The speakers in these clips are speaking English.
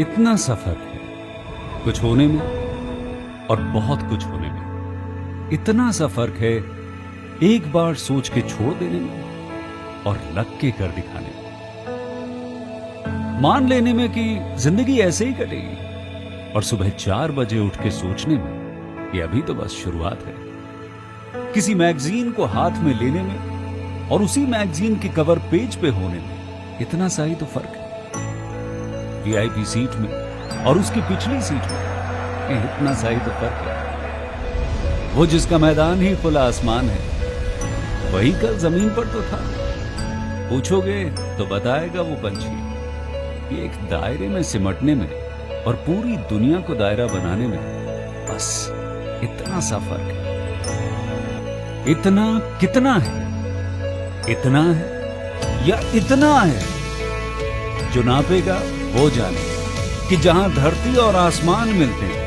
इतना सफर है कुछ होने में और बहुत कुछ होने में। इतना सा फर्क है एक बार सोच के छोड़ देने में और लग के कर दिखाने में। मान लेने में कि जिंदगी ऐसे ही कटेगी और सुबह 4 बजे उठ के सोचने में कि अभी तो बस शुरुआत है। किसी मैगजीन को हाथ में लेने में और उसी मैगजीन के कवर पेज पे होने में इतना सा ही तो फर्क है। वीआईपी सीट में और उसकी पिछली सीट में इतना सा ही तो फर्क है। वो जिसका मैदान ही खुला आसमान है वही कल जमीन पर तो था। पूछोगे तो बताएगा वो पंछी कि एक दायरे में सिमटने में और पूरी दुनिया को दायरा बनाने में बस इतना सा फर्क है। इतना कितना है? इतना है या इतना है? जो नापेगा वो जाने कि जहां धरती और आसमान मिलते हैं,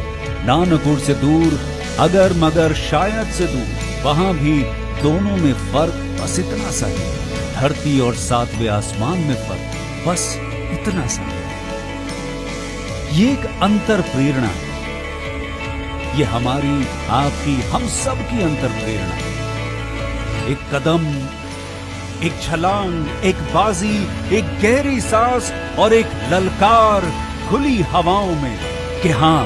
नानकुर से दूर, अगर मगर शायद से दूर, वहां भी दोनों में फर्क बस इतना सा है। धरती और 7वें आसमान में फर्क बस इतना सा है। ये एक अंतर प्रेरणा है। ये हमारी, आपकी, हम सब की अंतर प्रेरणा है। एक कदम, एक छलांग, एक बाजी, एक गहरी सांस और एक ललकार खुली हवाओं में कि हाँ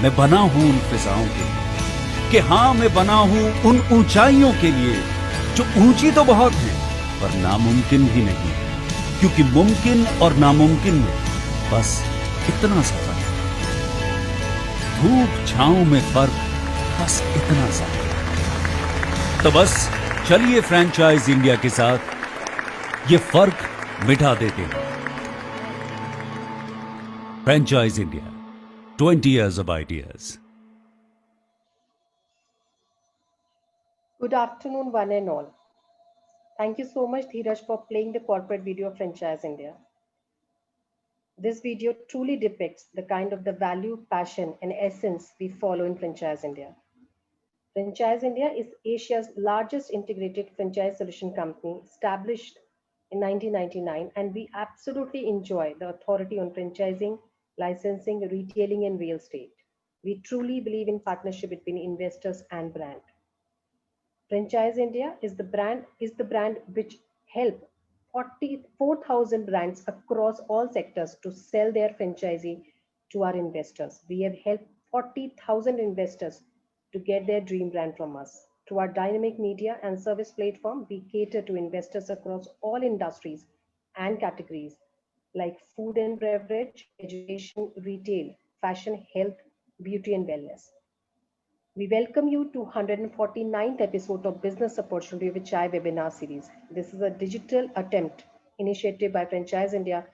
मैं बना हूं उन फिजाओं के लिए, कि हाँ मैं बना हूं उन ऊंचाइयों के लिए जो ऊंची तो बहुत है पर नामुमकिन भी नहीं, क्योंकि मुमकिन और नामुमकिन में बस इतना सा फर्क है। धूप छांव में फर्क बस इतना सा। तो बस चलिए फ्रेंचाइज इंडिया के साथ ये फर्क मिटा देते हैं। Franchise India, 20 years of ideas. Good afternoon, one and all. Thank you so much, Dheeraj, for playing the corporate video of Franchise India. This video truly depicts the kind of the value, passion, and essence we follow in Franchise India. Franchise India is Asia's largest integrated franchise solution company, established in 1999, and we absolutely enjoy the authority on franchising, licensing, retailing, and real estate. We truly believe in partnership between investors and brand. Franchise India is the brand which help 44,000 brands across all sectors to sell their franchisee to our investors. We have helped 40,000 investors to get their dream brand from us. Through our dynamic media and service platform, we cater to investors across all industries and categories like food and beverage, education, retail, fashion, health, beauty, and wellness. We welcome you to 149th episode of Business Opportunity with Chai webinar series. This is a digital attempt initiated by Franchise India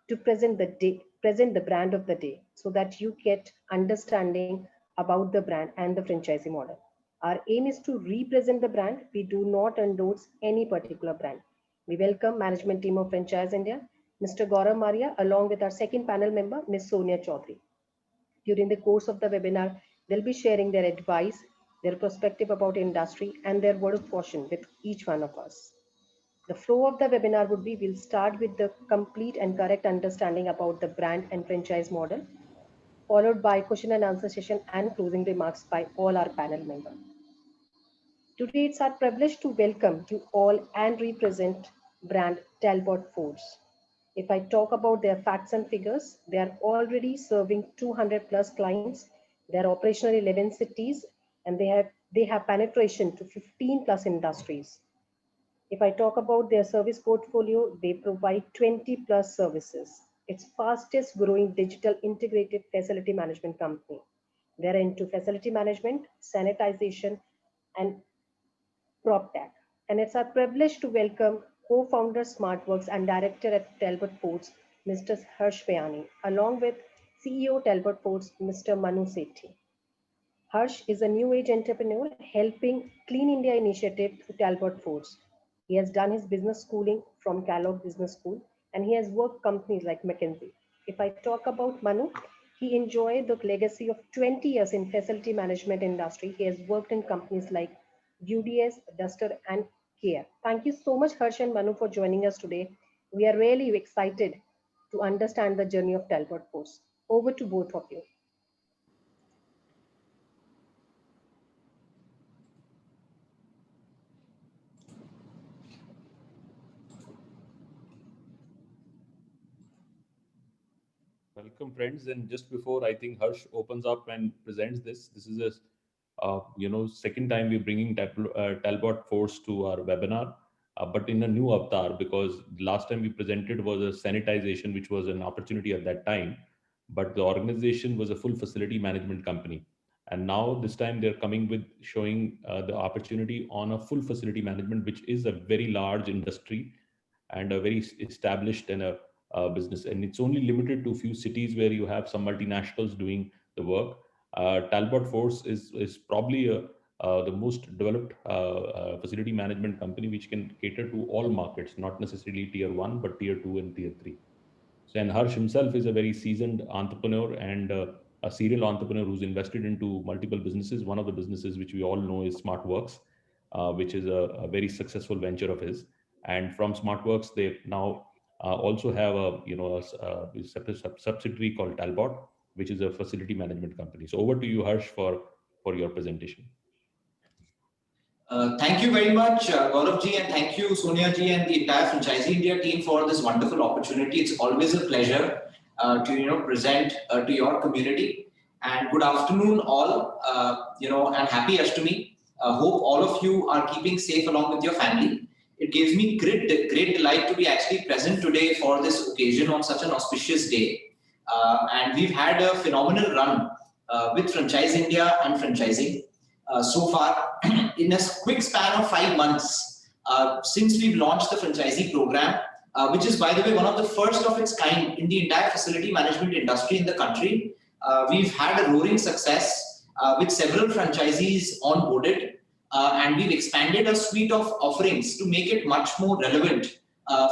to present the brand of the day so that you get understanding about the brand and the franchisee model. Our aim is to represent the brand. We do not endorse any particular brand. We welcome management team of Franchise India, Mr. Gaurav Maria, along with our second panel member, Ms. Sonia Chaudhary. During the course of the webinar, they'll be sharing their advice, their perspective about industry, and their word of caution with each one of us. The flow of the webinar would be we'll start with the complete and correct understanding about the brand and franchise model, followed by question and answer session and closing remarks by all our panel members. Today, it's our privilege to welcome you all and represent brand Talbot Foods. If I talk about their facts and figures, they are already serving 200 plus clients. They are operational in 11 cities and they have penetration to 15 plus industries. If I talk about their service portfolio, they provide 20 plus services. It's fastest growing digital integrated facility management company. They're into facility management, sanitization, and PropTech. And it's our privilege to welcome co-founder SmartWorks and director at Talbot Foods, Mr. Harsh Bayani, along with CEO Talbot Foods, Mr. Manu Sethi. Harsh is a new age entrepreneur helping Clean India initiative through Talbot Foods. He has done his business schooling from Kellogg Business School and he has worked companies like McKinsey. If I talk about Manu, he enjoyed the legacy of 20 years in facility management industry. He has worked in companies like UDS, Duster, and Care. Thank you so much, Harsh and Manu, for joining us today. We are really excited to understand the journey of Talbot Force. Over to both of you. Welcome, friends. And just before I think Harsh opens up and presents this, this is a second time we're bringing Talbot Force to our webinar, but in a new avatar, because the last time we presented was a sanitization, which was an opportunity at that time, but the organization was a full facility management company. And now this time they're coming with showing the opportunity on a full facility management, which is a very large industry and a very established and a business. And it's only limited to a few cities where you have some multinationals doing the work. Talbot Force is probably the most developed facility management company which can cater to all markets, not necessarily tier 1, but tier 2 and tier 3. So, and Harsh himself is a very seasoned entrepreneur and a serial entrepreneur who's invested into multiple businesses. One of the businesses which we all know is SmartWorks, which is a very successful venture of his. And from SmartWorks, they now also have a separate subsidiary called Talbot, which is a facility management company. So over to you, Harsh, for your presentation. Thank you very much, Gaurav ji, and thank you, Sonia ji, and the entire Franchisee India team for this wonderful opportunity. It's always a pleasure to present to your community. And good afternoon, all. And happy Ashtami. Hope all of you are keeping safe along with your family. It gives me great delight to be actually present today for this occasion on such an auspicious day. And we've had a phenomenal run with Franchise India and franchising. So far, in a quick span of 5 months, since we've launched the franchisee program, which is, by the way, one of the first of its kind in the entire facility management industry in the country, we've had a roaring success with several franchisees onboarded, and we've expanded a suite of offerings to make it much more relevant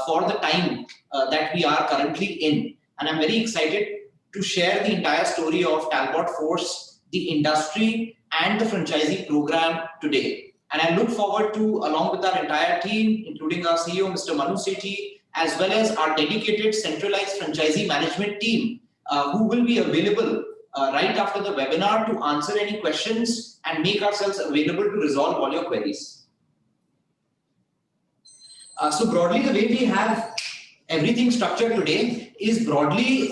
for the time that we are currently in. And I'm very excited to share the entire story of Talbot Force, the industry, and the franchisee program today. And I look forward to, along with our entire team, including our CEO, Mr. Manu Sethi, as well as our dedicated centralized franchisee management team, who will be available right after the webinar to answer any questions and make ourselves available to resolve all your queries. So broadly, the way we have everything structured today is broadly,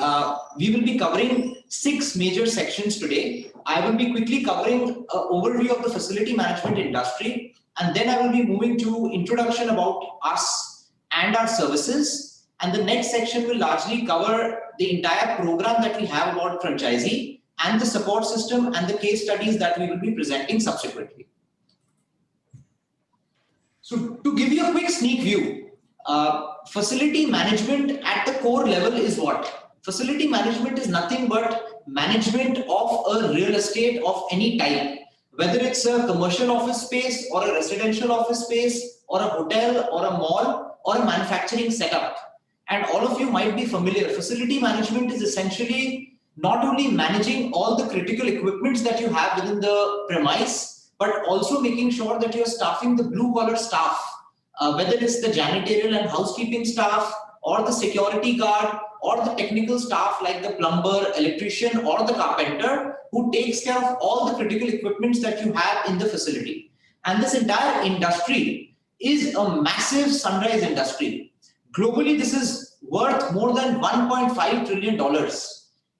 we will be covering 6 major sections today. I will be quickly covering an overview of the facility management industry, and then I will be moving to introduction about us and our services. And the next section will largely cover the entire program that we have about franchisee and the support system and the case studies that we will be presenting subsequently. So to give you a quick sneak view, facility management at the core level is what? Facility management is nothing but management of a real estate of any type, whether it's a commercial office space or a residential office space or a hotel or a mall or a manufacturing setup. And all of you might be familiar. Facility management is essentially not only managing all the critical equipments that you have within the premise, but also making sure that you're staffing the blue collar staff, whether it's the janitorial and housekeeping staff or the security guard or the technical staff like the plumber, electrician, or the carpenter who takes care of all the critical equipments that you have in the facility. And this entire industry is a massive sunrise industry. Globally, this is worth more than $1.5 trillion.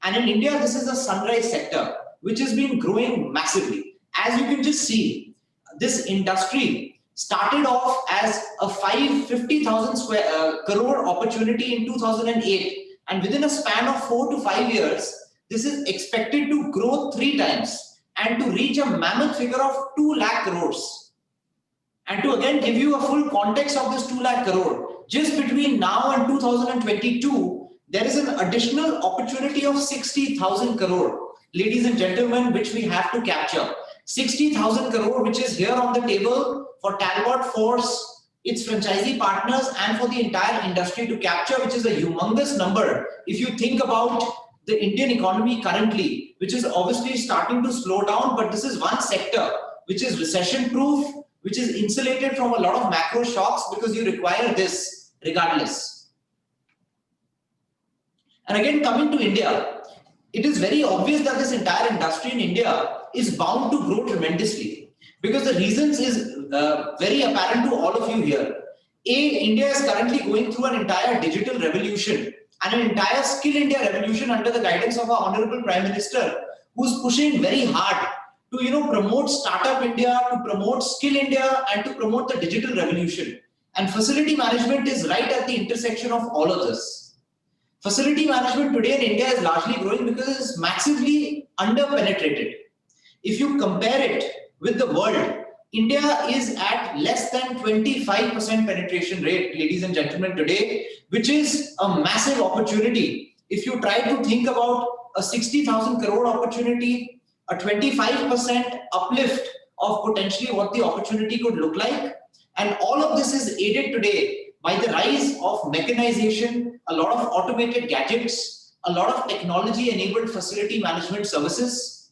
And in India, this is a sunrise sector, which has been growing massively. As you can just see, this industry started off as a 50,000 crore opportunity in 2008. And within a span of 4 to 5 years, this is expected to grow 3 times and to reach a mammoth figure of 2 lakh crores. And to again give you a full context of this 2 lakh crore, just between now and 2022, there is an additional opportunity of 60,000 crore, ladies and gentlemen, which we have to capture. 60,000 crore, which is here on the table for Talbot Force, its franchisee partners, and for the entire industry to capture, which is a humongous number. If you think about the Indian economy currently, which is obviously starting to slow down, but this is one sector which is recession-proof, which is insulated from a lot of macro shocks because you require this regardless. And again, coming to India, it is very obvious that this entire industry in India is bound to grow tremendously, because the reasons is very apparent to all of you here. India is currently going through an entire digital revolution and an entire Skill India revolution under the guidance of our Honorable Prime Minister, who's pushing very hard to promote Startup India, to promote Skill India, and to promote the digital revolution. And facility management is right at the intersection of all of this. Facility management today in India is largely growing because it's massively under-penetrated. If you compare it with the world, India is at less than 25% penetration rate, ladies and gentlemen, today, which is a massive opportunity. If you try to think about a 60,000 crore opportunity, a 25% uplift of potentially what the opportunity could look like. And all of this is aided today by the rise of mechanization, a lot of automated gadgets, a lot of technology-enabled facility management services.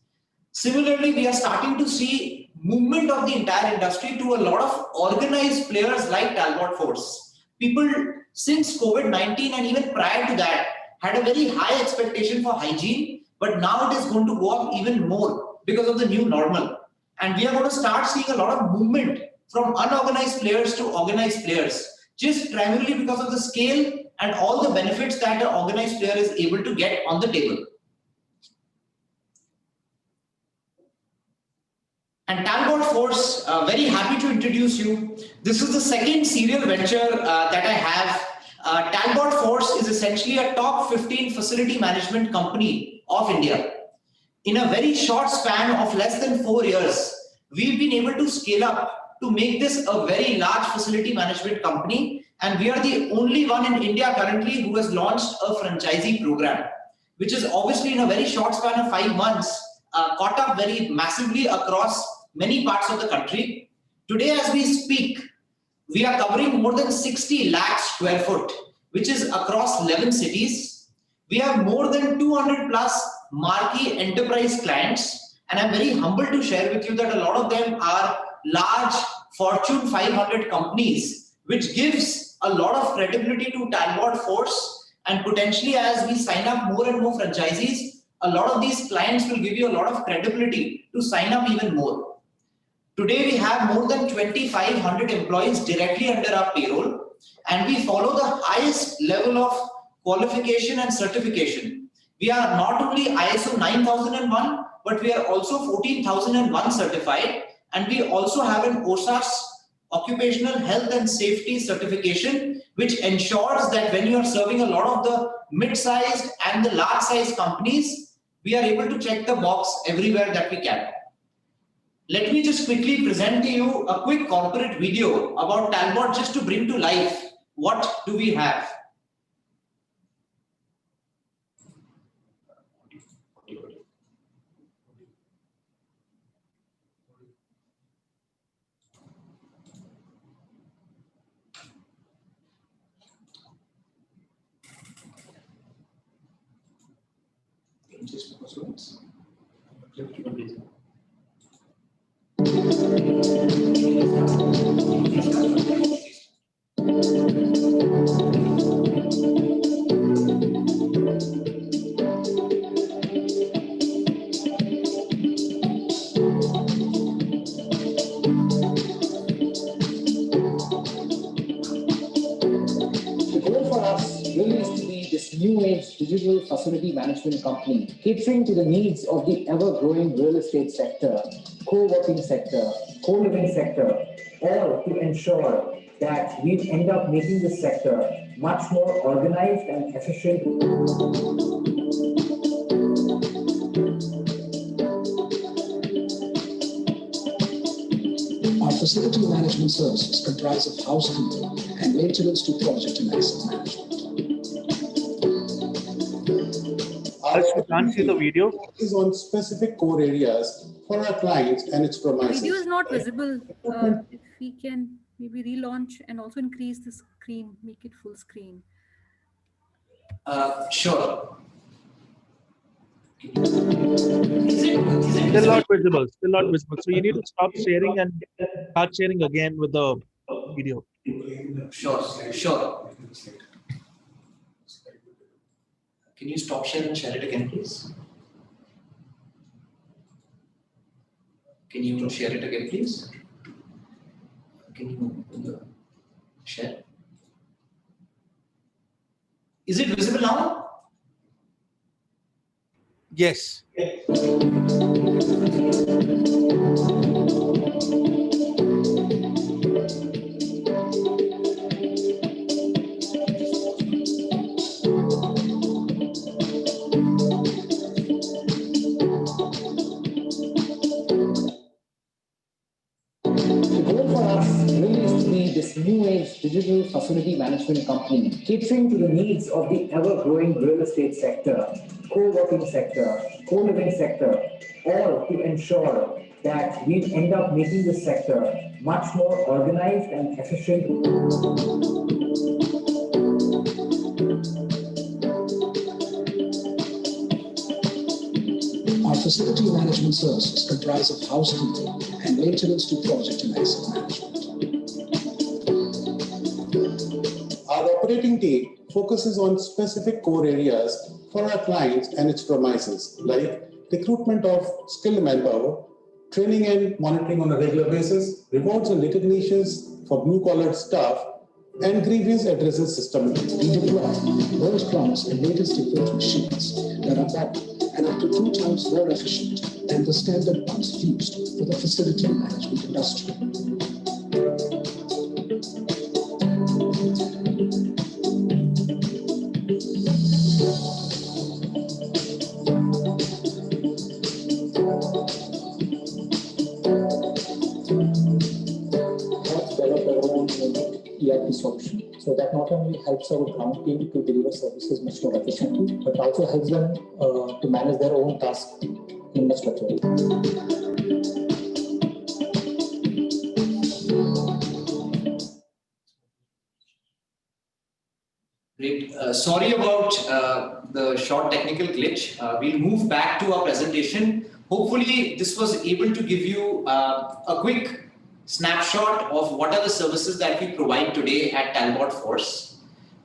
Similarly, we are starting to see movement of the entire industry to a lot of organized players like Talbot Force. People since COVID-19 and even prior to that had a very high expectation for hygiene, but now it is going to go up even more because of the new normal. And we are going to start seeing a lot of movement from unorganized players to organized players, just primarily because of the scale and all the benefits that an organized player is able to get on the table. And Talbot Force, very happy to introduce you. This is the second serial venture that I have. Talbot Force is essentially a top 15 facility management company of India. In a very short span of less than 4 years, we've been able to scale up to make this a very large facility management company. And we are the only one in India currently who has launched a franchisee program, which is obviously in a very short span of 5 months, caught up very massively across many parts of the country. Today, as we speak, we are covering more than 60 lakh square foot, which is across 11 cities. We have more than 200 plus marquee enterprise clients. And I'm very humbled to share with you that a lot of them are large Fortune 500 companies, which gives a lot of credibility to Talbot Force. And potentially, as we sign up more and more franchisees, a lot of these clients will give you a lot of credibility to sign up even more. Today, we have more than 2,500 employees directly under our payroll, and we follow the highest level of qualification and certification. We are not only ISO 9001, but we are also 14,001 certified, and we also have an OSAS Occupational Health and Safety certification, which ensures that when you are serving a lot of the mid-sized and the large-sized companies, we are able to check the box everywhere that we can. Let me just quickly present to you a quick corporate video about Talbot, just to bring to life what do we have. New age digital facility management company catering to the needs of the ever-growing real estate sector, co-working sector, co-living sector, all to ensure that we end up making this sector much more organized and efficient. Our facility management services comprise of housekeeping and maintenance to project and asset management. We can't see the video. Is on specific core areas for our clients and its premises. Video is not visible. If we can maybe relaunch and also increase the screen, make it full screen. Sure. Still not visible. Still not visible. So you need to stop sharing and start sharing again with the video. Sure. Can you stop share and share it again, please? Can you share it again, please? Can you share? Is it visible now? Yes. The goal for us really is to be this new age digital facility management company, catering to the needs of the ever-growing real estate sector, co-working sector, co-living sector, all to ensure that we end up making this sector much more organized and efficient. Our facility management services comprise of housekeeping and maintenance to project and asset management. Our operating team focuses on specific core areas for our clients and its premises, like recruitment of skilled manpower, training and monitoring on a regular basis, rewards and recognitions for blue-collar staff, and grievance addressing system. We deploy world-class and latest equipped machines that are better and up to 2 times more efficient than the standard ones used for the facility management industry. Develop our own unique ERP solution. So that not only helps our ground team to deliver services much more efficiently, but also helps them to manage their own tasks in much better way. Great. Sorry about the short technical glitch. We'll move back to our presentation. Hopefully, this was able to give you a quick snapshot of what are the services that we provide today at Talbot Force.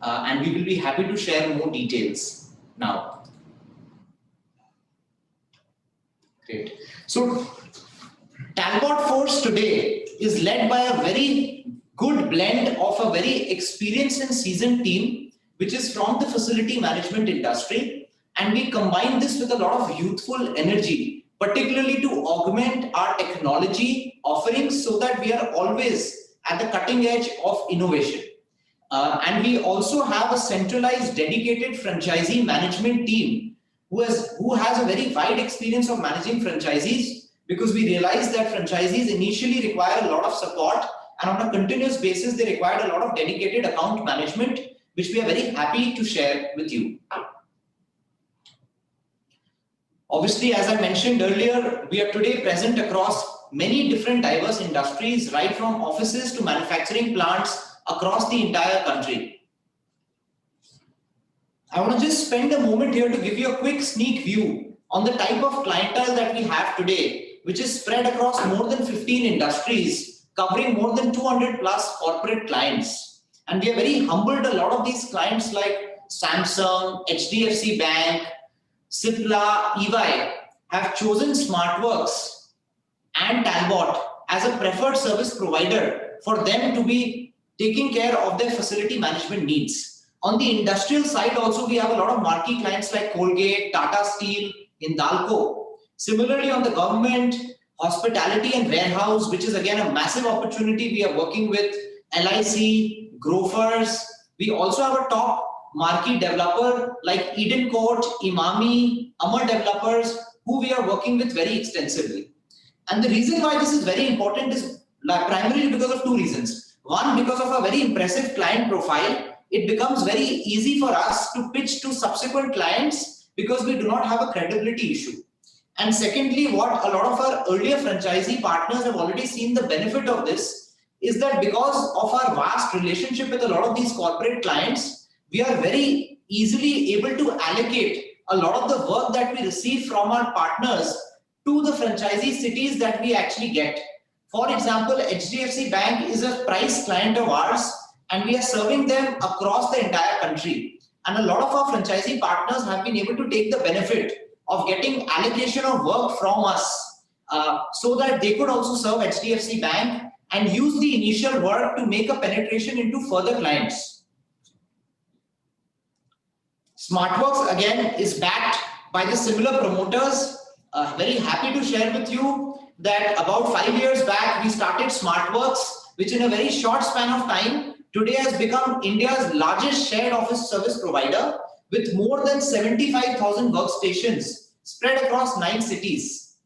And we will be happy to share more details now. Great. So, Talbot Force today is led by a very good blend of a very experienced and seasoned team, which is from the facility management industry. And we combine this with a lot of youthful energy, particularly to augment our technology offerings so that we are always at the cutting edge of innovation. And we also have a centralized, dedicated franchisee management team who has a very wide experience of managing franchisees, because we realize that franchisees initially require a lot of support, and on a continuous basis, they require a lot of dedicated account management, which we are very happy to share with you. Obviously, as I mentioned earlier, we are today present across many different diverse industries, right from offices to manufacturing plants across the entire country. I want to just spend a moment here to give you a quick sneak view on the type of clientele that we have today, which is spread across more than 15 industries, covering more than 200 plus corporate clients. And we are very humbled. A lot of these clients like Samsung, HDFC Bank, Cipla, EY have chosen SmartWorks and Talbot as a preferred service provider for them to be taking care of their facility management needs. On the industrial side also, we have a lot of marquee clients like Colgate, Tata Steel, Hindalco. Similarly, on the government, hospitality and warehouse, which is again a massive opportunity, we are working with LIC, Grofers. We also have a top marquee developer like Eden Court, Imami, Amar Developers, who we are working with very extensively. And the reason why this is very important is primarily because of two reasons. One, because of a very impressive client profile, it becomes very easy for us to pitch to subsequent clients because we do not have a credibility issue. And secondly, what a lot of our earlier franchisee partners have already seen the benefit of this is that because of our vast relationship with a lot of these corporate clients, we are very easily able to allocate a lot of the work that we receive from our partners to the franchisee cities that we actually get. For example, HDFC Bank is a price client of ours, and we are serving them across the entire country. And a lot of our franchisee partners have been able to take the benefit of getting allocation of work from us so that they could also serve HDFC Bank and use the initial work to make a penetration into further clients. SmartWorks again is backed by the similar promoters. Very happy to share with you that about 5 years back, we started SmartWorks, which in a very short span of time, today has become India's largest shared office service provider with more than 75,000 workstations spread across 9 cities.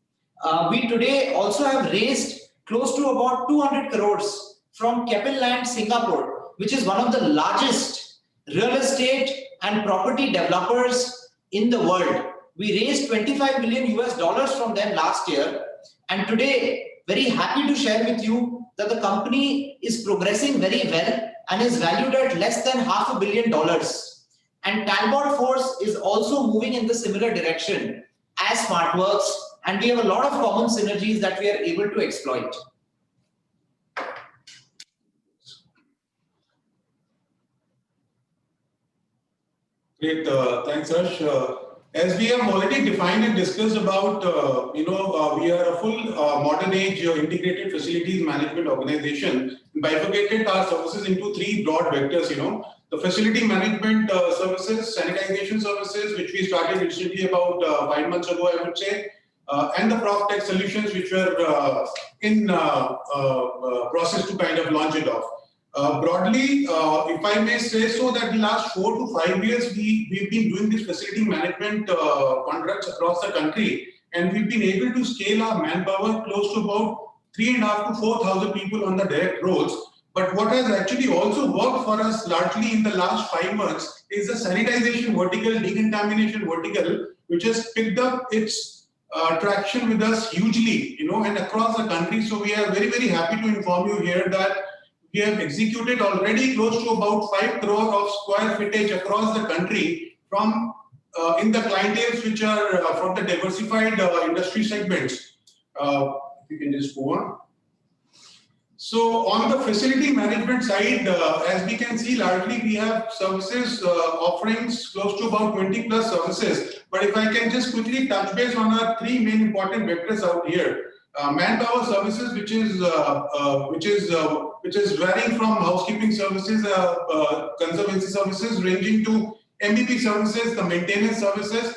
We today also have raised close to about 200 crores from Keppel Land, Singapore, which is one of the largest real estate and property developers in the world. We raised $25 million from them last year. And today, very happy to share with you that the company is progressing very well and is valued at less than $500 million. And Talbot Force is also moving in the similar direction as SmartWorks. And we have a lot of common synergies that we are able to exploit. Great, thanks, Harsh. As we have already defined and discussed about, we are a full modern age integrated facilities management organization, bifurcated our services into 3 broad vectors, the facility management services, sanitization services, which we started recently about 5 months ago, I would say, and the PropTech solutions, which were in process to kind of launch it off. Broadly, if I may say so, that the last 4 to 5 years, we've been doing this facility management contracts across the country, and we've been able to scale our manpower close to about 3,500 to 4,000 people on the direct roles. But what has actually also worked for us largely in the last 5 months is the sanitization vertical, decontamination vertical, which has picked up its traction with us hugely, and across the country. So we are very, very happy to inform you here that we have executed already close to about 5 crore of square footage across the country from in the clienteles which are from the diversified industry segments. If you can just go on. So on the facility management side, as we can see, largely we have services offerings close to about 20 plus services. But if I can just quickly touch base on our 3 main important vectors out here. Manpower services, which is varying from housekeeping services, conservancy services, ranging to MEP services, the maintenance services,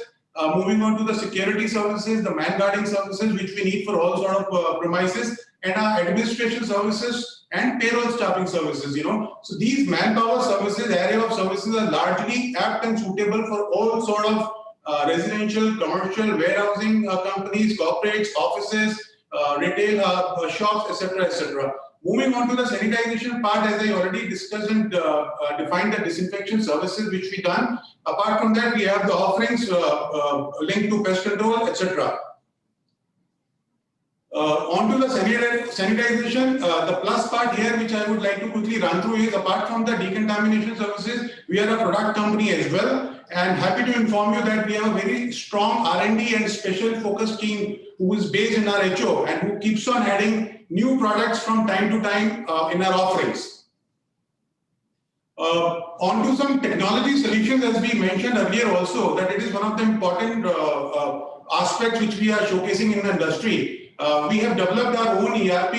moving on to the security services, the man guarding services, which we need for all sort of premises, and our administration services and payroll staffing services. So these manpower services, area of services, are largely apt and suitable for all sort of residential, commercial, warehousing companies, corporates, offices, retail shops, etc., etc. Moving on to the sanitization part, as I already discussed and defined the disinfection services which we done. Apart from that, we have the offerings linked to pest control, etc. On to the sanitization, the plus part here, which I would like to quickly run through, is apart from the decontamination services, we are a product company as well. And happy to inform you that we have a very strong R&D and special focus team who is based in our HO and who keeps on adding new products from time to time in our offerings. On to some technology solutions, as we mentioned earlier also, that it is one of the important aspects which we are showcasing in the industry. We have developed our own ERP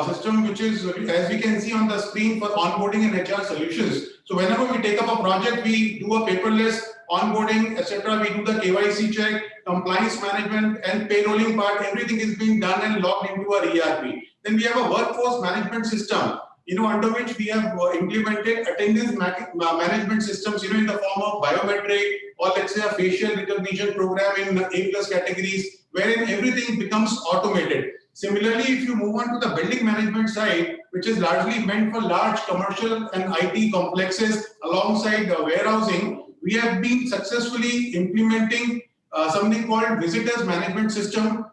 system, which is, as we can see on the screen, for onboarding and HR solutions. So whenever we take up a project, we do a paperless onboarding, etc. We do the KYC check, compliance management, and payrolling part. Everything is being done and logged into our ERP. Then we have a workforce management system, under which we have implemented attendance management systems, in the form of biometric or let's say a facial recognition program in A+ categories, wherein everything becomes automated. Similarly, if you move on to the building management side, which is largely meant for large commercial and IT complexes alongside warehousing, we have been successfully implementing something called visitors management system.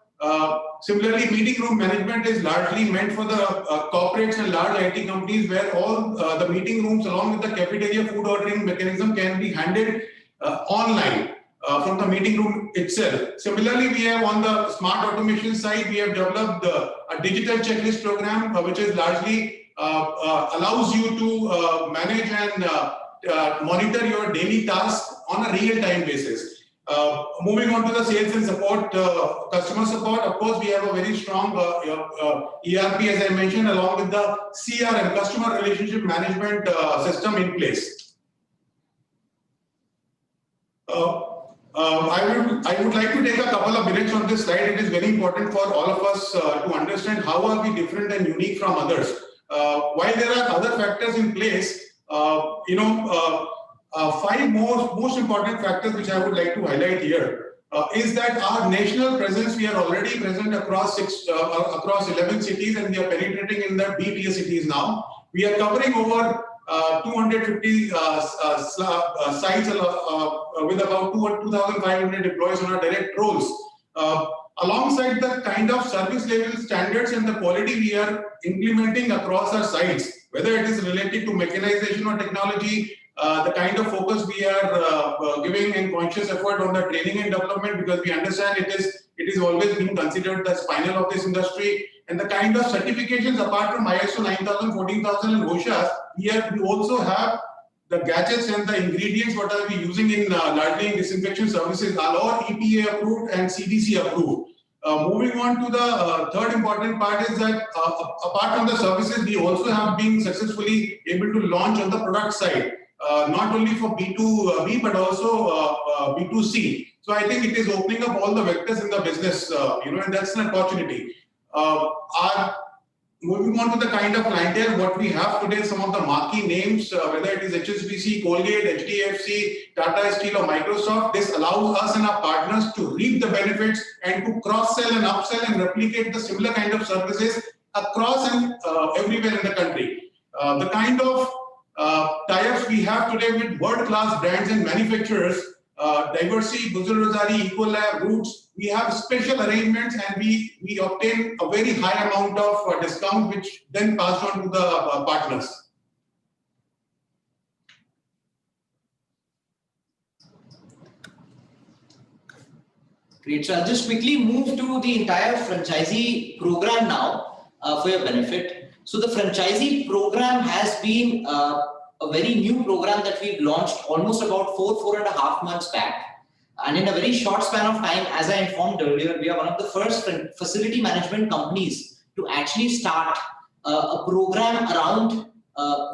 Similarly, meeting room management is largely meant for the corporates and large IT companies, where all the meeting rooms along with the cafeteria food ordering mechanism can be handled online. From the meeting room itself. Similarly, we have on the smart automation side, we have developed a digital checklist program, which is largely allows you to manage and monitor your daily tasks on a real-time basis. Moving on to the sales and support, customer support, of course, we have a very strong ERP, as I mentioned, along with the CRM, customer relationship management system in place. I would like to take a couple of minutes on this slide. It is very important for all of us to understand how are we different and unique from others. While there are other factors in place, five most important factors which I would like to highlight here is that our national presence, we are already present across 11 cities, and we are penetrating in the B-tier cities now. We are covering over 250 sites with about 2,500 employees on our direct roles. Alongside the kind of service level standards and the quality we are implementing across our sites, whether it is related to mechanization or technology, the kind of focus we are giving and conscious effort on the training and development, because we understand it is always being considered the spinal of this industry, and the kind of certifications apart from ISO 9000, 14000 and OSHA, we also have the gadgets and the ingredients what are we using in largely in disinfection services are all EPA approved and CDC approved. Moving on to the third important part is that apart from the services, we also have been successfully able to launch on the product side, not only for B2B but also B2C. So I think it is opening up all the vectors in the business, and that's an opportunity. Moving on to the kind of clientele, what we have today, some of the marquee names, whether it is HSBC, Colgate, HDFC, Tata Steel or Microsoft, this allows us and our partners to reap the benefits and to cross-sell and upsell and replicate the similar kind of services across and everywhere in the country. The kind of tie-ups we have today with world-class brands and manufacturers, Diversey, Buzil Rosari, Ecolab, Roots, we have special arrangements and we obtain a very high amount of discount, which then passed on to the partners. Great. So I'll just quickly move to the entire franchisee program now for your benefit. So the franchisee program has been a very new program that we've launched almost about 4.5 months back. And in a very short span of time, as I informed earlier, we are one of the first facility management companies to actually start a program around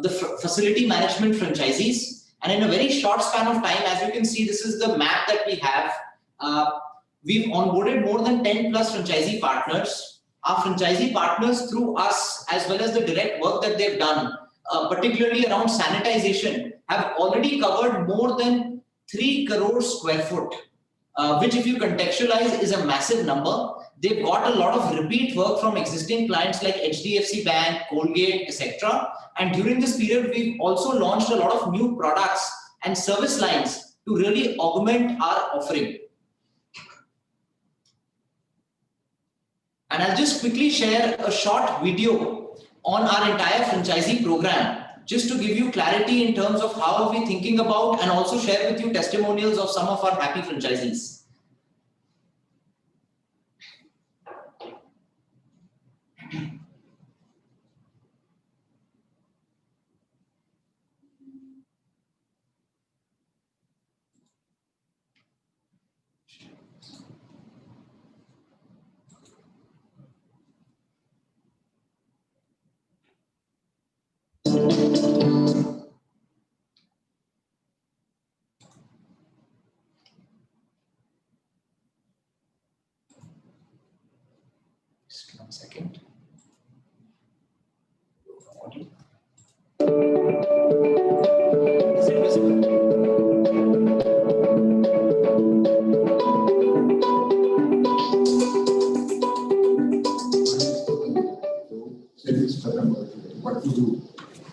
the facility management franchisees. And in a very short span of time, as you can see, this is the map that we have. We've onboarded more than 10 plus franchisee partners. Our franchisee partners through us, as well as the direct work that they've done, particularly around sanitization, have already covered more than 3 crore square foot, which if you contextualize is a massive number. They've got a lot of repeat work from existing clients like HDFC Bank, Colgate, etc. And during this period, we've also launched a lot of new products and service lines to really augment our offering. And I'll just quickly share a short video on our entire franchisee program, just to give you clarity in terms of how are we thinking about, and also share with you testimonials of some of our happy franchisees. Just 1 second. Is it visible? What to do?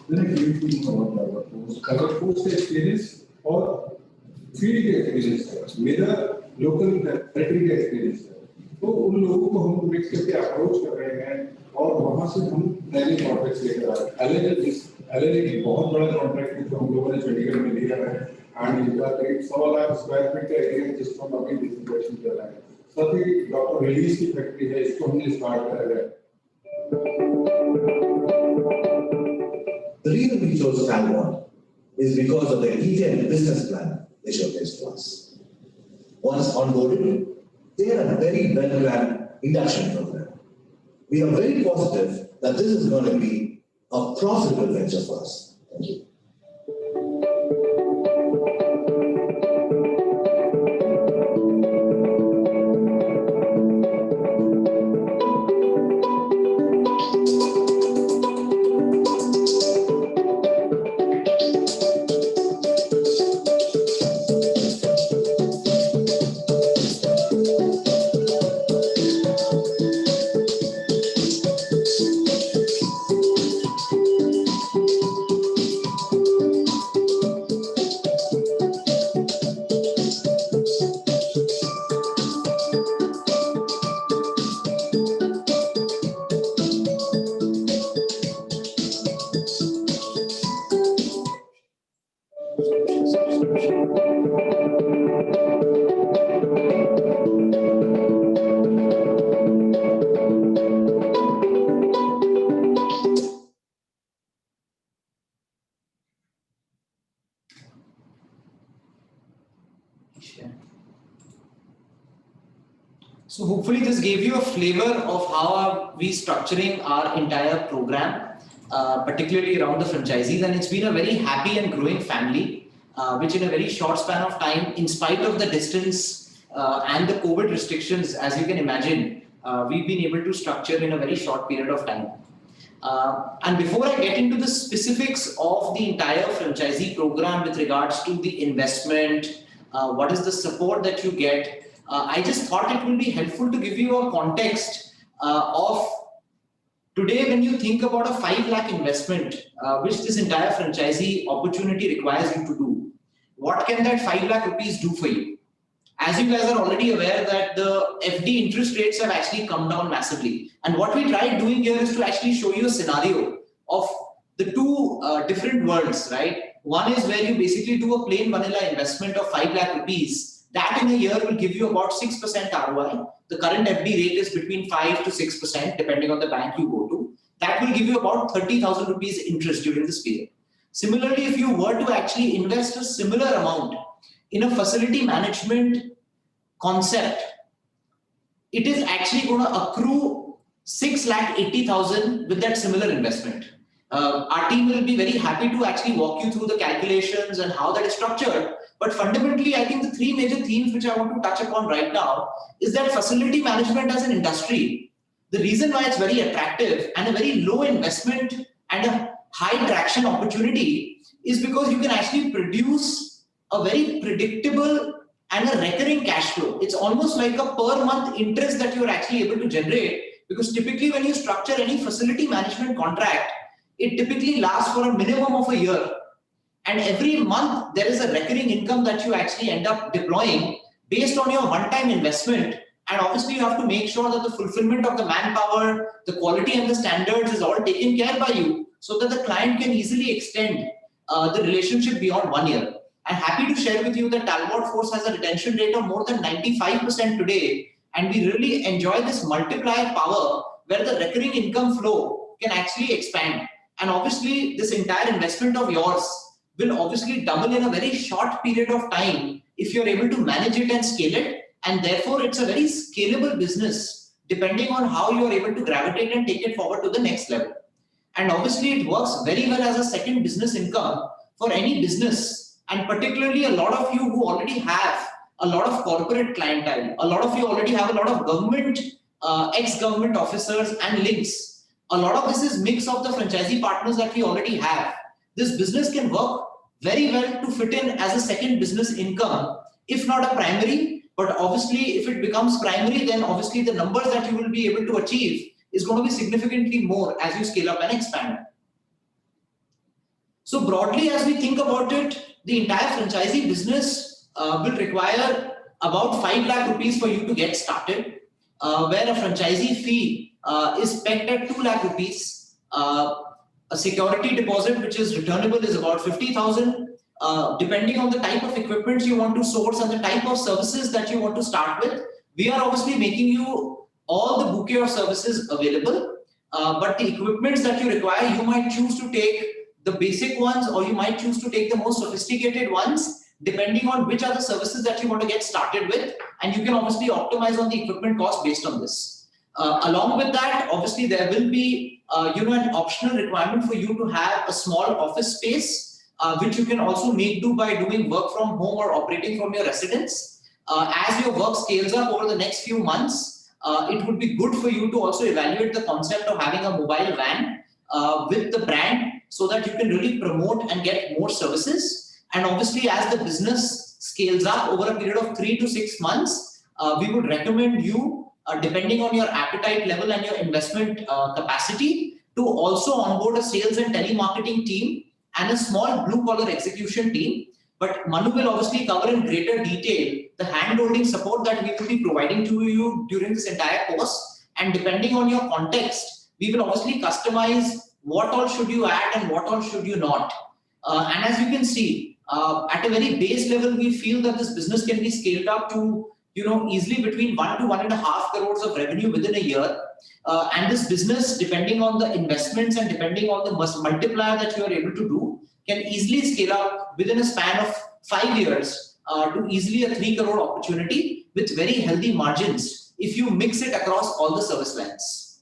Then I came to know about post experience or field के experience मेरा local territory का experience है, तो उन लोगों को हम mix करके अप्रोच कर रहे हैं और वहाँ से हम नए कॉन्ट्रैक्ट्स लेकर आ रहे हैं। LLA बहुत बड़ा कॉन्ट्रैक्ट है जो हम लोगों ने चंडीगढ़ में लिया है, एंड इनका करीब 1.25 लाख स्क्वायर फीट का एरिया है जिसको हम अभी डिसइंफेक्शन कर रहे हैं। साथ ही डॉक्टर रिलीज की फैक्ट्री है, इसको हमने स्टार्ट करा है। The real reach of Talbot is because of the detailed business plan they showcased to us. Once onboarded, they had a very well-planned induction program. We are very positive that this is going to be a profitable venture for us. Thank you. So hopefully this gave you a flavor of how are we structuring our entire program, particularly around the franchisees, and it's been a very happy and growing family, which in a very short span of time, in spite of the distance and the COVID restrictions, as you can imagine, we've been able to structure in a very short period of time. And before I get into the specifics of the entire franchisee program with regards to the investment, what is the support that you get, I just thought it will be helpful to give you a context of today when you think about a 5 lakh investment, which this entire franchisee opportunity requires you to do. What can that 5 lakh rupees do for you? As you guys are already aware that the FD interest rates have actually come down massively. And what we tried doing here is to actually show you a scenario of the two different worlds, right? One is where you basically do a plain vanilla investment of 5 lakh rupees. That in a year will give you about 6% ROI. The current FD rate is between 5 to 6%, depending on the bank you go to. That will give you about 30,000 rupees interest during this period. Similarly, if you were to actually invest a similar amount in a facility management concept, it is actually going to accrue 6,80,000 with that similar investment. Our team will be very happy to actually walk you through the calculations and how that is structured. But fundamentally, I think the 3 major themes which I want to touch upon right now is that facility management as an industry, the reason why it's very attractive and a very low investment and a high traction opportunity is because you can actually produce a very predictable and a recurring cash flow. It's almost like a per month interest that you're actually able to generate, because typically when you structure any facility management contract, it typically lasts for a minimum of a year. And every month there is a recurring income that you actually end up deploying based on your one-time investment. And obviously you have to make sure that the fulfillment of the manpower, the quality and the standards is all taken care by you so that the client can easily extend the relationship beyond 1 year. I'm happy to share with you that Talbot Force has a retention rate of more than 95% today. And we really enjoy this multiplier power where the recurring income flow can actually expand. And obviously this entire investment of yours will obviously double in a very short period of time if you're able to manage it and scale it. And therefore it's a very scalable business depending on how you're able to gravitate and take it forward to the next level. And obviously it works very well as a second business income for any business. And particularly a lot of you who already have a lot of corporate clientele, a lot of you already have a lot of government, ex-government officers and links. A lot of this is mix of the franchisee partners that we already have. This business can work very well to fit in as a second business income, if not a primary, but obviously if it becomes primary, then obviously the numbers that you will be able to achieve is going to be significantly more as you scale up and expand. So broadly, as we think about it, the entire franchisee business will require about 5 lakh rupees for you to get started, where a franchisee fee is pegged at 2 lakh rupees. A security deposit, which is returnable, is about 50,000. Depending on the type of equipment you want to source and the type of services that you want to start with, we are obviously making you all the bouquet of services available. But the equipments that you require, you might choose to take the basic ones, or you might choose to take the most sophisticated ones, depending on which are the services that you want to get started with. And you can obviously optimize on the equipment cost based on this. Along with that, obviously there will be an optional requirement for you to have a small office space, which you can also make do by doing work from home or operating from your residence. As your work scales up over the next few months, it would be good for you to also evaluate the concept of having a mobile van with the brand, so that you can really promote and get more services. And obviously, as the business scales up over a period of 3 to 6 months, we would recommend you, depending on your appetite level and your investment capacity, to also onboard a sales and telemarketing team and a small blue-collar execution team. But Manu will obviously cover in greater detail the hand-holding support that we will be providing to you during this entire course. And depending on your context, we will obviously customize what all should you add and what all should you not. And as you can see, at a very base level, we feel that this business can be scaled up to easily between 1 to 1.5 crores of revenue within a year. And this business, depending on the investments and depending on the multiplier that you are able to do, can easily scale up within a span of 5 years to easily a 3 crore opportunity with very healthy margins if you mix it across all the service lines.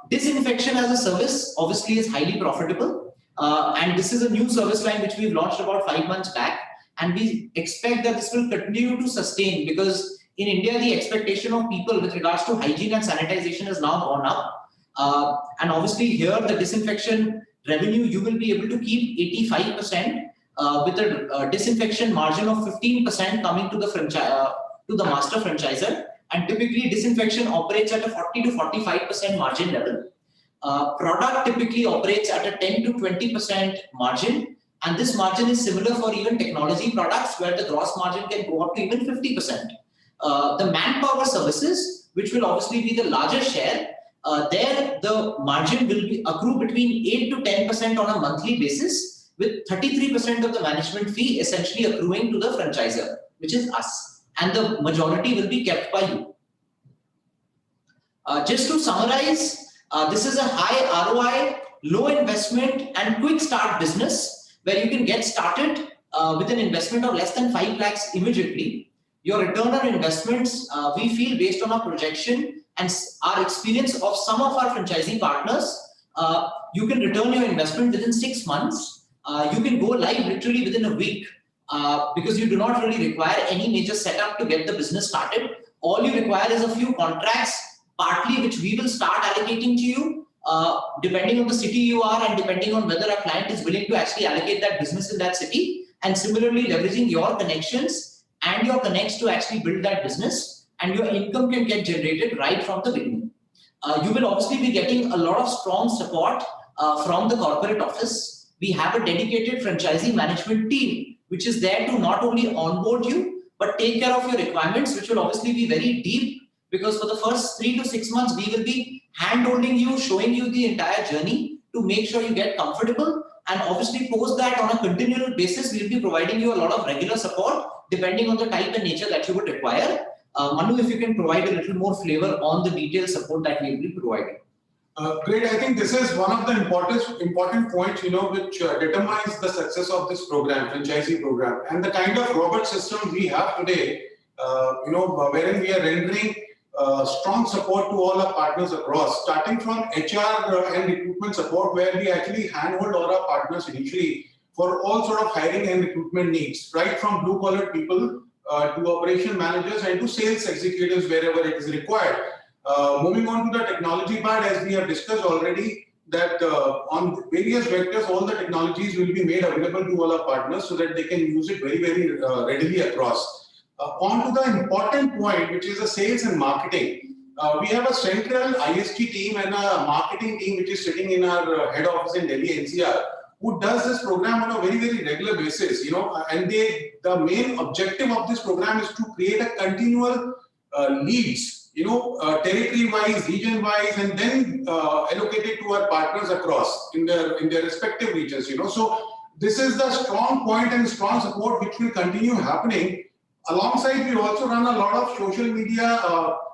Disinfection as a service obviously is highly profitable. And this is a new service line which we've launched about 5 months back. And we expect that this will continue to sustain, because in India, the expectation of people with regards to hygiene and sanitization has now gone up. And obviously here, the disinfection revenue, you will be able to keep 85% with a disinfection margin of 15% coming to the master franchisor. And typically disinfection operates at a 40 to 45% margin level. Product typically operates at a 10 to 20% margin. And this margin is similar for even technology products, where the gross margin can go up to even 50%. The manpower services, which will obviously be the larger share, there the margin will be accrue between 8 to 10% on a monthly basis, with 33% of the management fee essentially accruing to the franchisor, which is us. And the majority will be kept by you. Just to summarize, this is a high ROI, low investment and quick start business, where you can get started with an investment of less than 5 lakhs immediately. Your return on investments, we feel, based on our projection and our experience of some of our franchising partners, you can return your investment within 6 months. You can go live literally within a week, because you do not really require any major setup to get the business started. All you require is a few contracts, partly which we will start allocating to you, depending on the city you are and depending on whether a client is willing to actually allocate that business in that city. And similarly, leveraging your connections and your connects to actually build that business, and your income can get generated right from the beginning. You will obviously be getting a lot of strong support from the corporate office. We have a dedicated franchisee management team, which is there to not only onboard you, but take care of your requirements, which will obviously be very deep, because for the first 3 to 6 months, we will be hand-holding you, showing you the entire journey to make sure you get comfortable. And obviously post that on a continual basis, we'll be providing you a lot of regular support, depending on the type and nature that you would require. Manu, if you can provide a little more flavor on the detailed support that we will be providing. Great. I think this is one of the important points, which determines the success of this program, franchisee program, and the kind of robust system we have today, wherein we are rendering strong support to all our partners across, starting from HR and recruitment support, where we actually handhold all our partners initially for all sort of hiring and recruitment needs, right from blue-collar people to operation managers and to sales executives wherever it is required. Moving on to the technology part, as we have discussed already, that on various vectors, all the technologies will be made available to all our partners so that they can use it very, very readily across. On to the important point, which is the sales and marketing. We have a central ISG team and a marketing team which is sitting in our head office in Delhi NCR, who does this program on a very, very regular basis, and the main objective of this program is to create a continual leads, territory-wise, region-wise, and then allocate it to our partners across in their respective regions, So this is the strong point and strong support which will continue happening. Alongside, we also run a lot of social media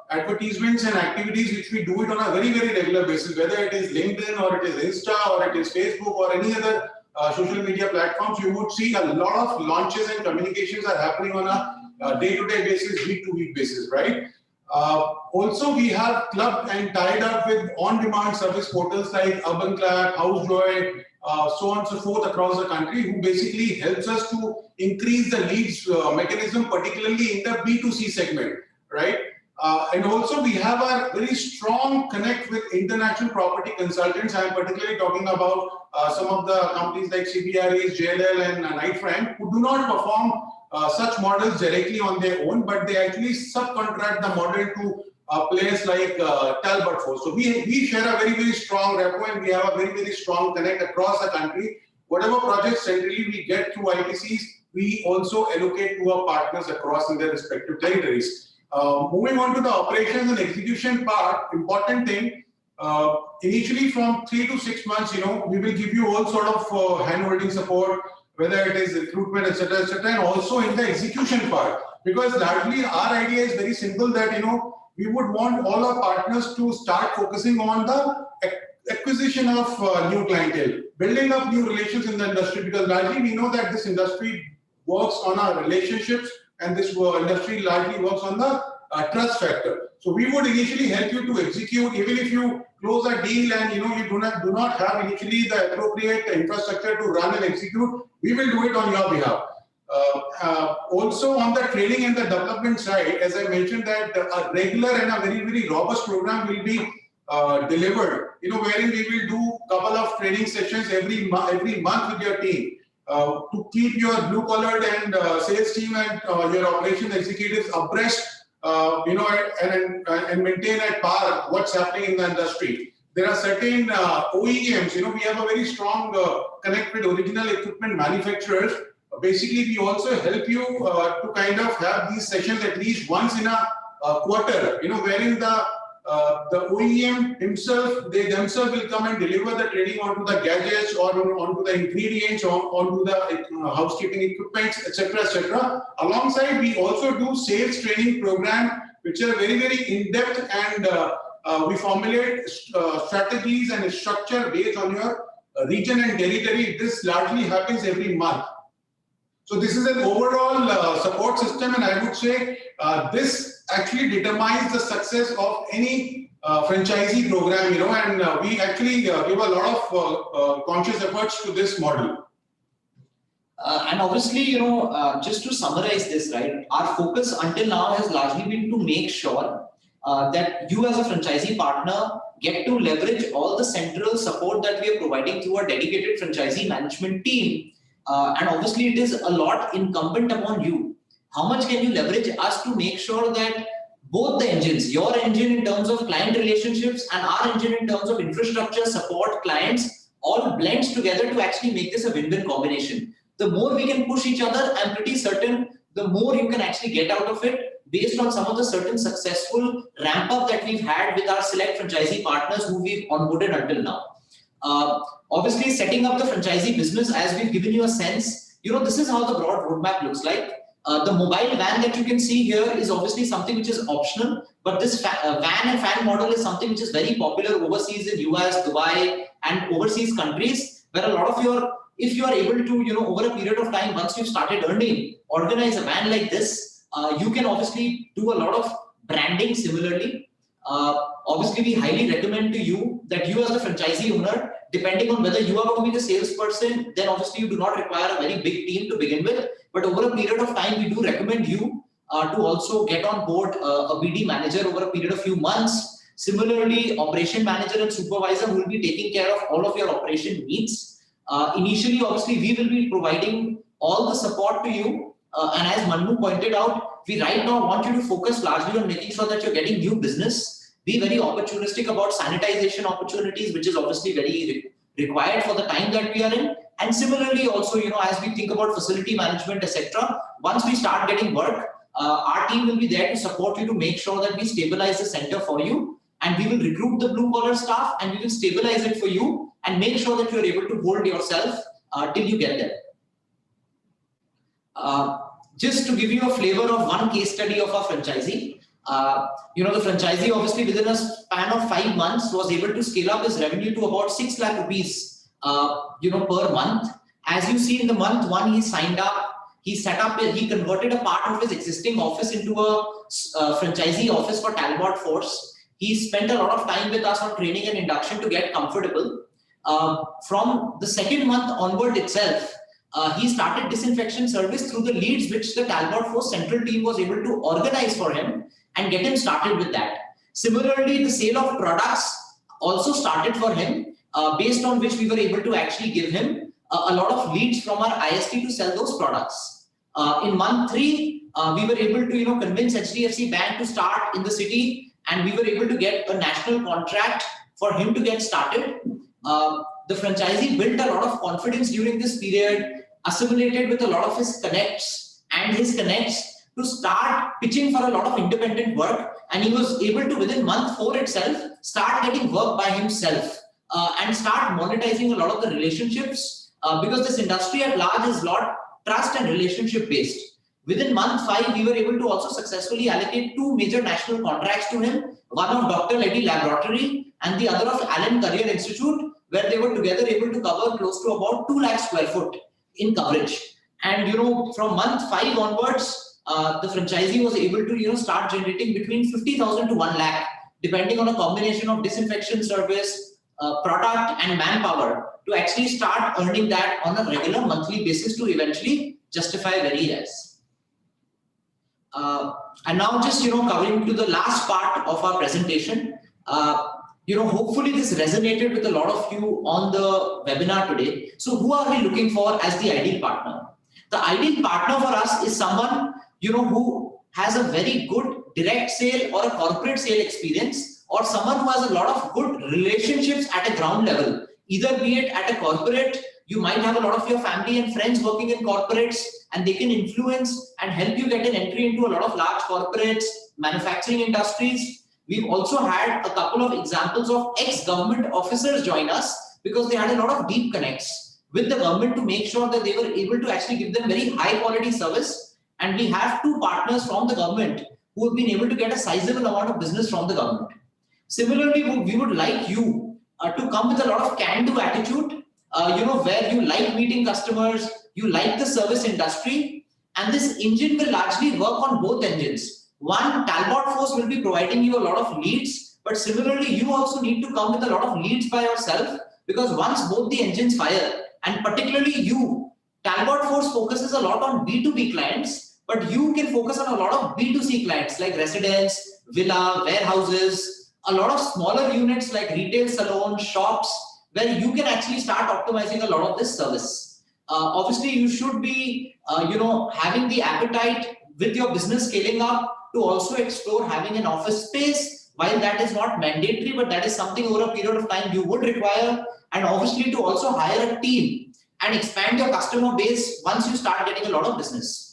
advertisements and activities which we do it on a very, very regular basis, whether it is LinkedIn or it is Insta or it is Facebook or any other social media platforms, you would see a lot of launches and communications are happening on a day-to-day basis, week-to-week basis, right? Also, we have clubbed and tied up with on-demand service portals like Urban Clap, HouseJoy, so on and so forth across the country, who basically helps us to increase the leads mechanism, particularly in the B2C segment, right? And also we have a very strong connect with international property consultants. I'm particularly talking about some of the companies like CBRE, JLL and Knight Frank, who do not perform such models directly on their own, but they actually subcontract the model to players like Talbot Force. So we share a very, very strong rapport, and we have a very, very strong connect across the country. Whatever projects centrally we get through ITCs, we also allocate to our partners across in their respective territories. Moving on to the operations and execution part, important thing, initially from 3 to 6 months, we will give you all sort of hand-holding support, whether it is recruitment, etc., and also in the execution part. Because largely our idea is very simple that, we would want all our partners to start focusing on the acquisition of new clientele, building up new relations in the industry, because largely we know that this industry works on our relationships, and this industry largely works on the trust factor. So we would initially help you to execute, even if you close a deal and you do not have initially the appropriate infrastructure to run and execute, we will do it on your behalf. Also on the training and the development side, as I mentioned, that a regular and a very, very robust program will be delivered, wherein we will do a couple of training sessions every month with your team. To keep your blue-collared and sales team and your operation executives abreast, and maintain at par what's happening in the industry. There are certain OEMs, we have a very strong connect with original equipment manufacturers. Basically, we also help you to kind of have these sessions at least once in a quarter, wherein the OEM himself, they themselves will come and deliver the training onto the gadgets or onto the ingredients or onto the housekeeping equipment, etc. Alongside, we also do sales training program, which are very, very in-depth, and we formulate strategies and structure based on your region and territory. This largely happens every month. So this is an overall support system, and I would say this actually determines the success of any franchisee program, and we actually give a lot of conscious efforts to this model. And obviously, just to summarize this, right, our focus until now has largely been to make sure that you as a franchisee partner get to leverage all the central support that we are providing through our dedicated franchisee management team. And obviously, it is a lot incumbent upon you. How much can you leverage us to make sure that both the engines, your engine in terms of client relationships and our engine in terms of infrastructure, support, clients, all blends together to actually make this a win-win combination. The more we can push each other, I'm pretty certain the more you can actually get out of it based on some of the certain successful ramp up that we've had with our select franchisee partners who we've onboarded until now. Obviously, setting up the franchisee business, as we've given you a sense, this is how the broad roadmap looks like. The mobile van that you can see here is obviously something which is optional, but this van and fan model is something which is very popular overseas in US, Dubai, and overseas countries, where a lot of if you are able to, over a period of time, once you've started earning, organize a van like this, you can obviously do a lot of branding similarly. Obviously, we highly recommend to you that you as the franchisee owner, depending on whether you are going to be the salesperson, then obviously you do not require a very big team to begin with. But over a period of time, we do recommend you to also get on board a BD manager over a period of few months. Similarly, operation manager and supervisor who will be taking care of all of your operation needs. Initially, obviously, we will be providing all the support to you. And as Manu pointed out, we right now want you to focus largely on making sure that you're getting new business. Be very opportunistic about sanitization opportunities, which is obviously very required for the time that we are in. And similarly, also, as we think about facility management, etc., once we start getting work, our team will be there to support you to make sure that we stabilize the center for you. And we will recruit the blue collar staff and we will stabilize it for you and make sure that you're able to hold yourself till you get there. Just to give you a flavor of one case study of a franchisee, the franchisee obviously within a span of 5 months was able to scale up his revenue to about 6 lakh rupees, per month. As you see in the month 1, he signed up, he converted a part of his existing office into a franchisee office for Talbot Force. He spent a lot of time with us on training and induction to get comfortable. From the second month onward itself, he started disinfection service through the leads which the Talbot Force central team was able to organize for him and get him started with that. Similarly, the sale of products also started for him, based on which we were able to actually give him a lot of leads from our IST to sell those products. In month 3, we were able to convince HDFC Bank to start in the city, and we were able to get a national contract for him to get started. The franchisee built a lot of confidence during this period, assimilated with a lot of his connects to start pitching for a lot of independent work, and he was able to, within month 4 itself, start getting work by himself and start monetizing a lot of the relationships, because this industry at large is a lot trust and relationship based. Within month 5, we were able to also successfully allocate 2 major national contracts to him, one of Dr. Reddy Laboratory and the other of Allen Career Institute, where they were together able to cover close to about 2 lakh square foot in coverage. And from month 5 onwards, the franchisee was able to start generating between 50,000 to 1 lakh, depending on a combination of disinfection service, product and manpower, to actually start earning that on a regular monthly basis to eventually justify very less. And now just coming to the last part of our presentation, hopefully this resonated with a lot of you on the webinar today. So who are we looking for as the ideal partner? The ideal partner for us is someone who has a very good direct sale or a corporate sale experience, or someone who has a lot of good relationships at a ground level, either be it at a corporate. You might have a lot of your family and friends working in corporates, and they can influence and help you get an entry into a lot of large corporates, manufacturing industries. We've also had a couple of examples of ex-government officers join us because they had a lot of deep connects with the government to make sure that they were able to actually give them very high quality service. And we have 2 partners from the government who have been able to get a sizable amount of business from the government. Similarly, we would like you to come with a lot of can-do attitude, where you like meeting customers, you like the service industry, and this engine will largely work on both engines. One, Talbot Force will be providing you a lot of leads, but similarly, you also need to come with a lot of leads by yourself, because once both the engines fire, and particularly you, Talbot Force focuses a lot on B2B clients, but you can focus on a lot of B2C clients like residents, villa, warehouses, a lot of smaller units like retail salons, shops, where you can actually start optimizing a lot of this service. Obviously, you should be, having the appetite with your business scaling up to also explore having an office space. While that is not mandatory, but that is something over a period of time you would require. And obviously to also hire a team and expand your customer base once you start getting a lot of business.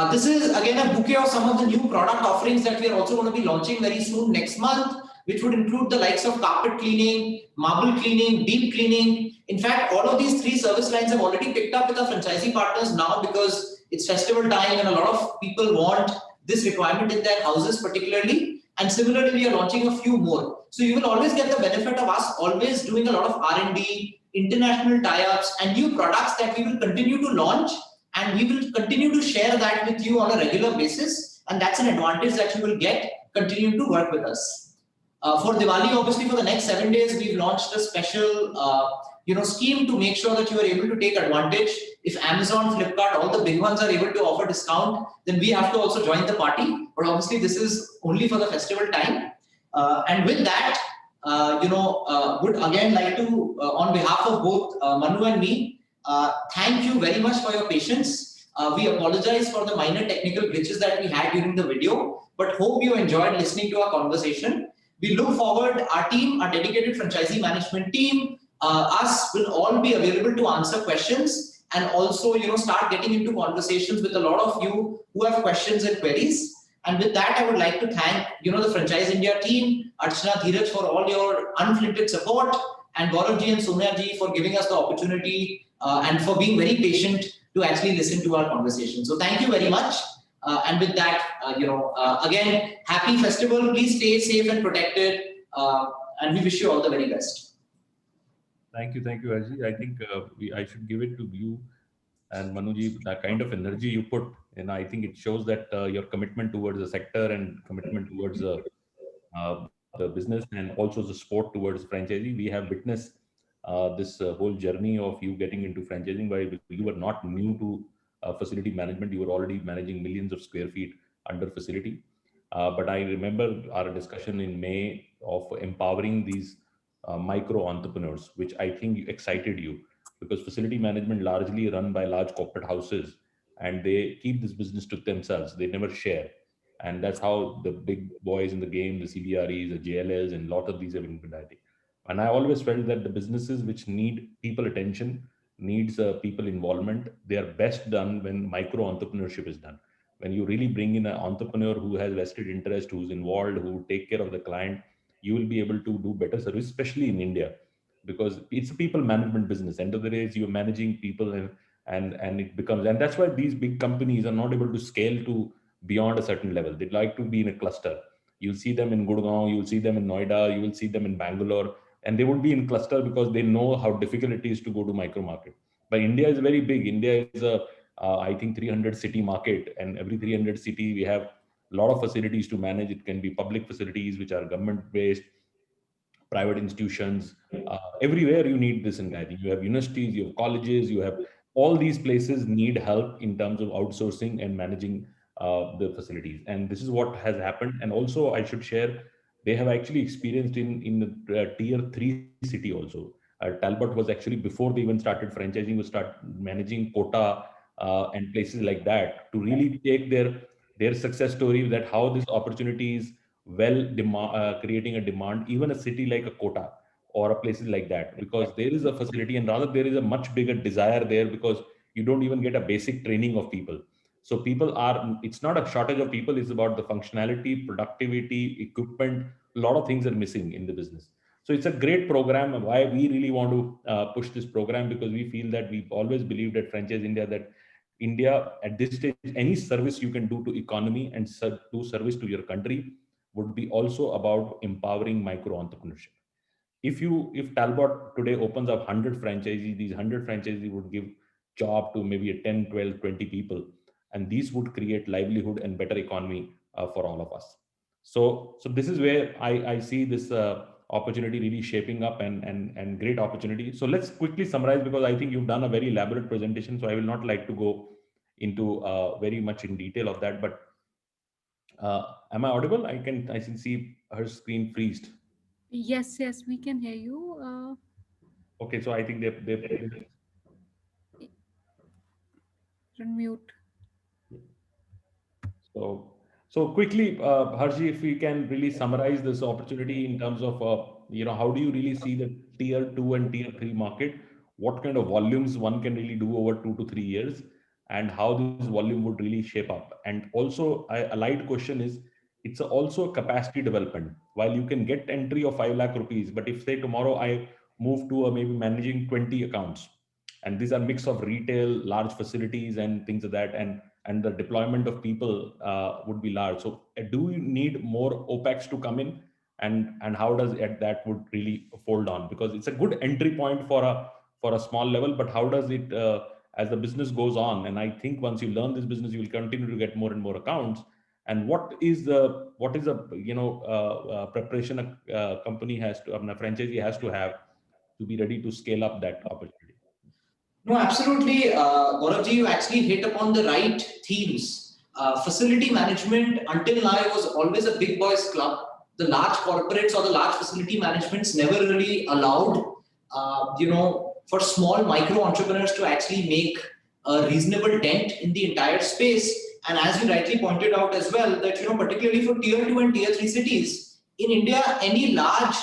This is again a bouquet of some of the new product offerings that we are also going to be launching very soon next month, which would include the likes of carpet cleaning, marble cleaning, deep cleaning. In fact, all of these 3 service lines have already picked up with our franchisee partners now, because it's festival time and a lot of people want this requirement in their houses particularly. And similarly, we are launching a few more. So you will always get the benefit of us always doing a lot of R&D, international tie-ups, and new products that we will continue to launch. And we will continue to share that with you on a regular basis. And that's an advantage that you will get continuing to work with us. For Diwali, obviously, for the next 7 days, we've launched a special scheme to make sure that you are able to take advantage. If Amazon, Flipkart, all the big ones are able to offer discount, then we have to also join the party. But obviously, this is only for the festival time. And with that, would again like to, on behalf of both Manu and me, thank you very much for your patience. We apologize for the minor technical glitches that we had during the video, but hope you enjoyed listening to our conversation. We look forward, our team, our dedicated franchisee management team, us will all be available to answer questions, and also start getting into conversations with a lot of you who have questions and queries. And with that, I would like to thank the Franchise India team, Archana, Dheeraj, for all your unflinted support, and Gaurav ji and Sonia ji for giving us the opportunity and for being very patient to actually listen to our conversation. So thank you very much. And with that, again, happy festival. Please stay safe and protected. And we wish you all the very best. Thank you, Harji. I think I should give it to you and Manuji. The kind of energy you put, and I think it shows that your commitment towards the sector and commitment towards the business and also the support towards franchising. We have witnessed this whole journey of you getting into franchising, while you were not new to facility management. You were already managing millions of square feet under facility. But I remember our discussion in May of empowering these micro entrepreneurs, which I think excited you, because facility management largely run by large corporate houses, and they keep this business to themselves. They never share, and that's how the big boys in the game, the CBREs, the JLS, and a lot of these have been built. And I always felt that the businesses which need people attention, needs people involvement, they are best done when micro entrepreneurship is done. When you really bring in an entrepreneur who has vested interest, who's involved, who take care of the client, you will be able to do better service, especially in India, because it's a people management business. End of the day, you're managing people, and it becomes, and that's why these big companies are not able to scale to beyond a certain level. They like to be in a cluster. You'll see them in Gurgaon, you'll see them in Noida, you will see them in Bangalore, and they would be in cluster because they know how difficult it is to go to micro market. But India is very big. India is a I think 300 city market, and every 300 city we have a lot of facilities to manage. It can be public facilities which are government based, private institutions. Everywhere you need this in guiding. You have universities, you have colleges, you have all these places need help in terms of outsourcing and managing the facilities. And this is what has happened. And also, I should share, they have actually experienced in the tier 3 city also. Talbot was actually, before they even started franchising, was start managing Kota and places like that, to really take their success story, that how this opportunity is creating a demand, even a city like a Kota or a places like that, because there is a facility, and rather there is a much bigger desire there, because you don't even get a basic training of people. So people are, it's not a shortage of people, it's about the functionality, productivity, equipment. A lot of things are missing in the business. So it's a great program. Why we really want to push this program, because we feel that we've always believed at Franchise India that India at this stage, any service you can do to economy and do service to your country would be also about empowering micro entrepreneurship. If Talbot today opens up 100 franchisees, these 100 franchisees would give job to maybe a 10, 12, 20 people, and these would create livelihood and better economy for all of us. So this is where I see this opportunity really shaping up, and great opportunity. So let's quickly summarize, because I think you've done a very elaborate presentation, so I will not like to go into very much in detail of that. But am I audible? I can see her screen freezed. Yes, yes, we can hear you. Okay, so I think they Unmute. So quickly, Harshi, if we can really summarize this opportunity in terms of how do you really see the tier 2 and tier 3 market? What kind of volumes one can really do over 2 to 3 years, and how this volume would really shape up? And also, a light question is, it's also a capacity development. While you can get entry of 5 lakh rupees, but if say tomorrow I move to maybe managing 20 accounts, and these are mix of retail, large facilities, and things like that, and the deployment of people would be large. So do you need more OPEX to come in, and how does that would really fold on? Because it's a good entry point for a small level, but how does it as the business goes on? And I think once you learn this business, you will continue to get more and more accounts. And what is the preparation a company has to, a franchisee has to have to be ready to scale up that opportunity? No, absolutely. Gauravji, you actually hit upon the right themes. Facility management until now was always a big boys club. The large corporates or the large facility managements never really allowed, for small micro entrepreneurs to actually make a reasonable dent in the entire space. And as you rightly pointed out as well, that, particularly for tier 2 and tier 3 cities, in India, any large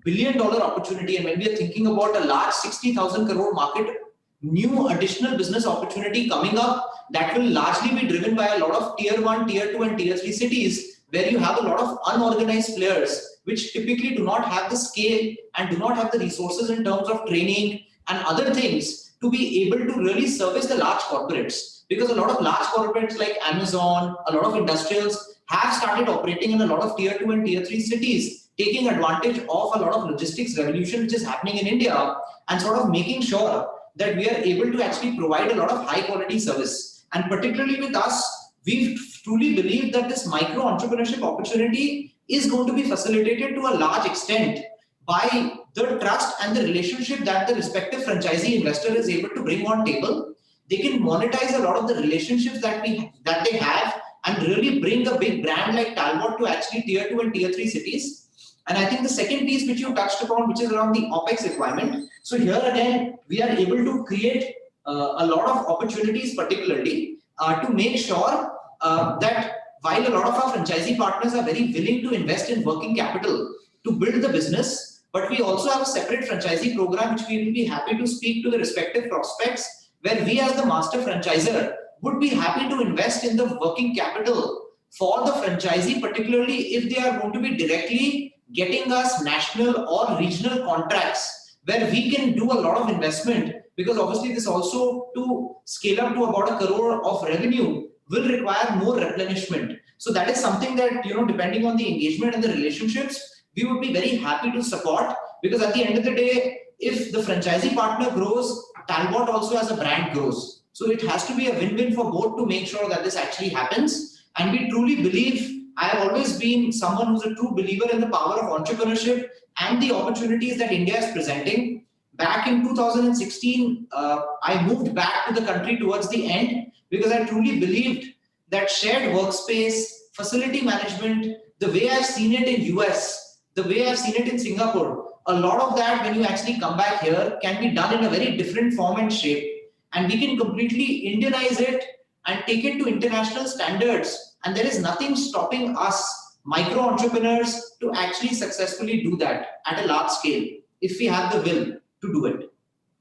billion-dollar opportunity, and when we are thinking about a large 60,000 crore market, new additional business opportunity coming up, that will largely be driven by a lot of tier 1, tier 2 and tier 3 cities, where you have a lot of unorganized players, which typically do not have the scale and do not have the resources in terms of training and other things to be able to really service the large corporates. Because a lot of large corporates like Amazon, a lot of industrials have started operating in a lot of tier 2 and tier 3 cities, taking advantage of a lot of logistics revolution which is happening in India, and sort of making sure that we are able to actually provide a lot of high quality service. And particularly with us, we truly believe that this micro entrepreneurship opportunity is going to be facilitated to a large extent by the trust and the relationship that the respective franchisee investor is able to bring on table. They can monetize a lot of the relationships that they have and really bring a big brand like Talbot to actually tier 2 and tier 3 cities. And I think the second piece which you touched upon, which is around the OPEX requirement. So here again, we are able to create a lot of opportunities, particularly to make sure that while a lot of our franchisee partners are very willing to invest in working capital to build the business, but we also have a separate franchisee program which we will be happy to speak to the respective prospects, where we as the master franchisor would be happy to invest in the working capital for the franchisee, particularly if they are going to be directly getting us national or regional contracts where we can do a lot of investment, because obviously this also to scale up to about 1 crore of revenue will require more replenishment. So that is something that, depending on the engagement and the relationships, we would be very happy to support, because at the end of the day, if the franchisee partner grows, Talbot also as a brand grows. So it has to be a win-win for both to make sure that this actually happens. And we truly believe, I have always been someone who's a true believer in the power of entrepreneurship and the opportunities that India is presenting. Back in 2016, I moved back to the country towards the end because I truly believed that shared workspace, facility management, the way I've seen it in US, the way I've seen it in Singapore, a lot of that when you actually come back here can be done in a very different form and shape. And we can completely Indianize it and take it to international standards. And there is nothing stopping us, micro entrepreneurs, to actually successfully do that at a large scale, if we have the will to do it.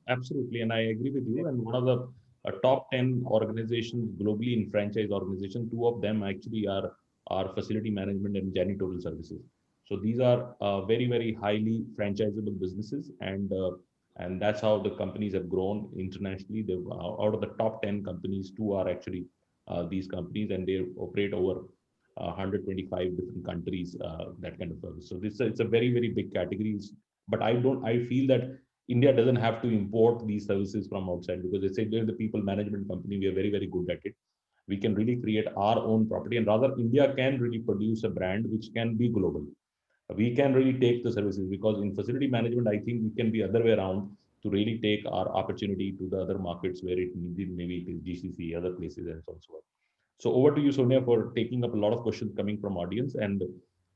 Absolutely, and I agree with you. And one of the top 10 organizations globally in franchise organization, 2 of them actually are facility management and janitorial services. So these are very, very highly franchisable businesses, and that's how the companies have grown internationally. They've out of the top 10 companies, 2 are actually these companies, and they operate over 125 different countries. That kind of service. So it's a very, very big categories. But I feel that India doesn't have to import these services from outside, because they say we're the people management company. We are very, very good at it. We can really create our own property, and rather India can really produce a brand which can be global. We can really take the services, because in facility management, I think we can be other way around to really take our opportunity to the other markets where it needed, maybe it is GCC, other places, and so on and so forth. So over to you, Sonia, for taking up a lot of questions coming from audience, and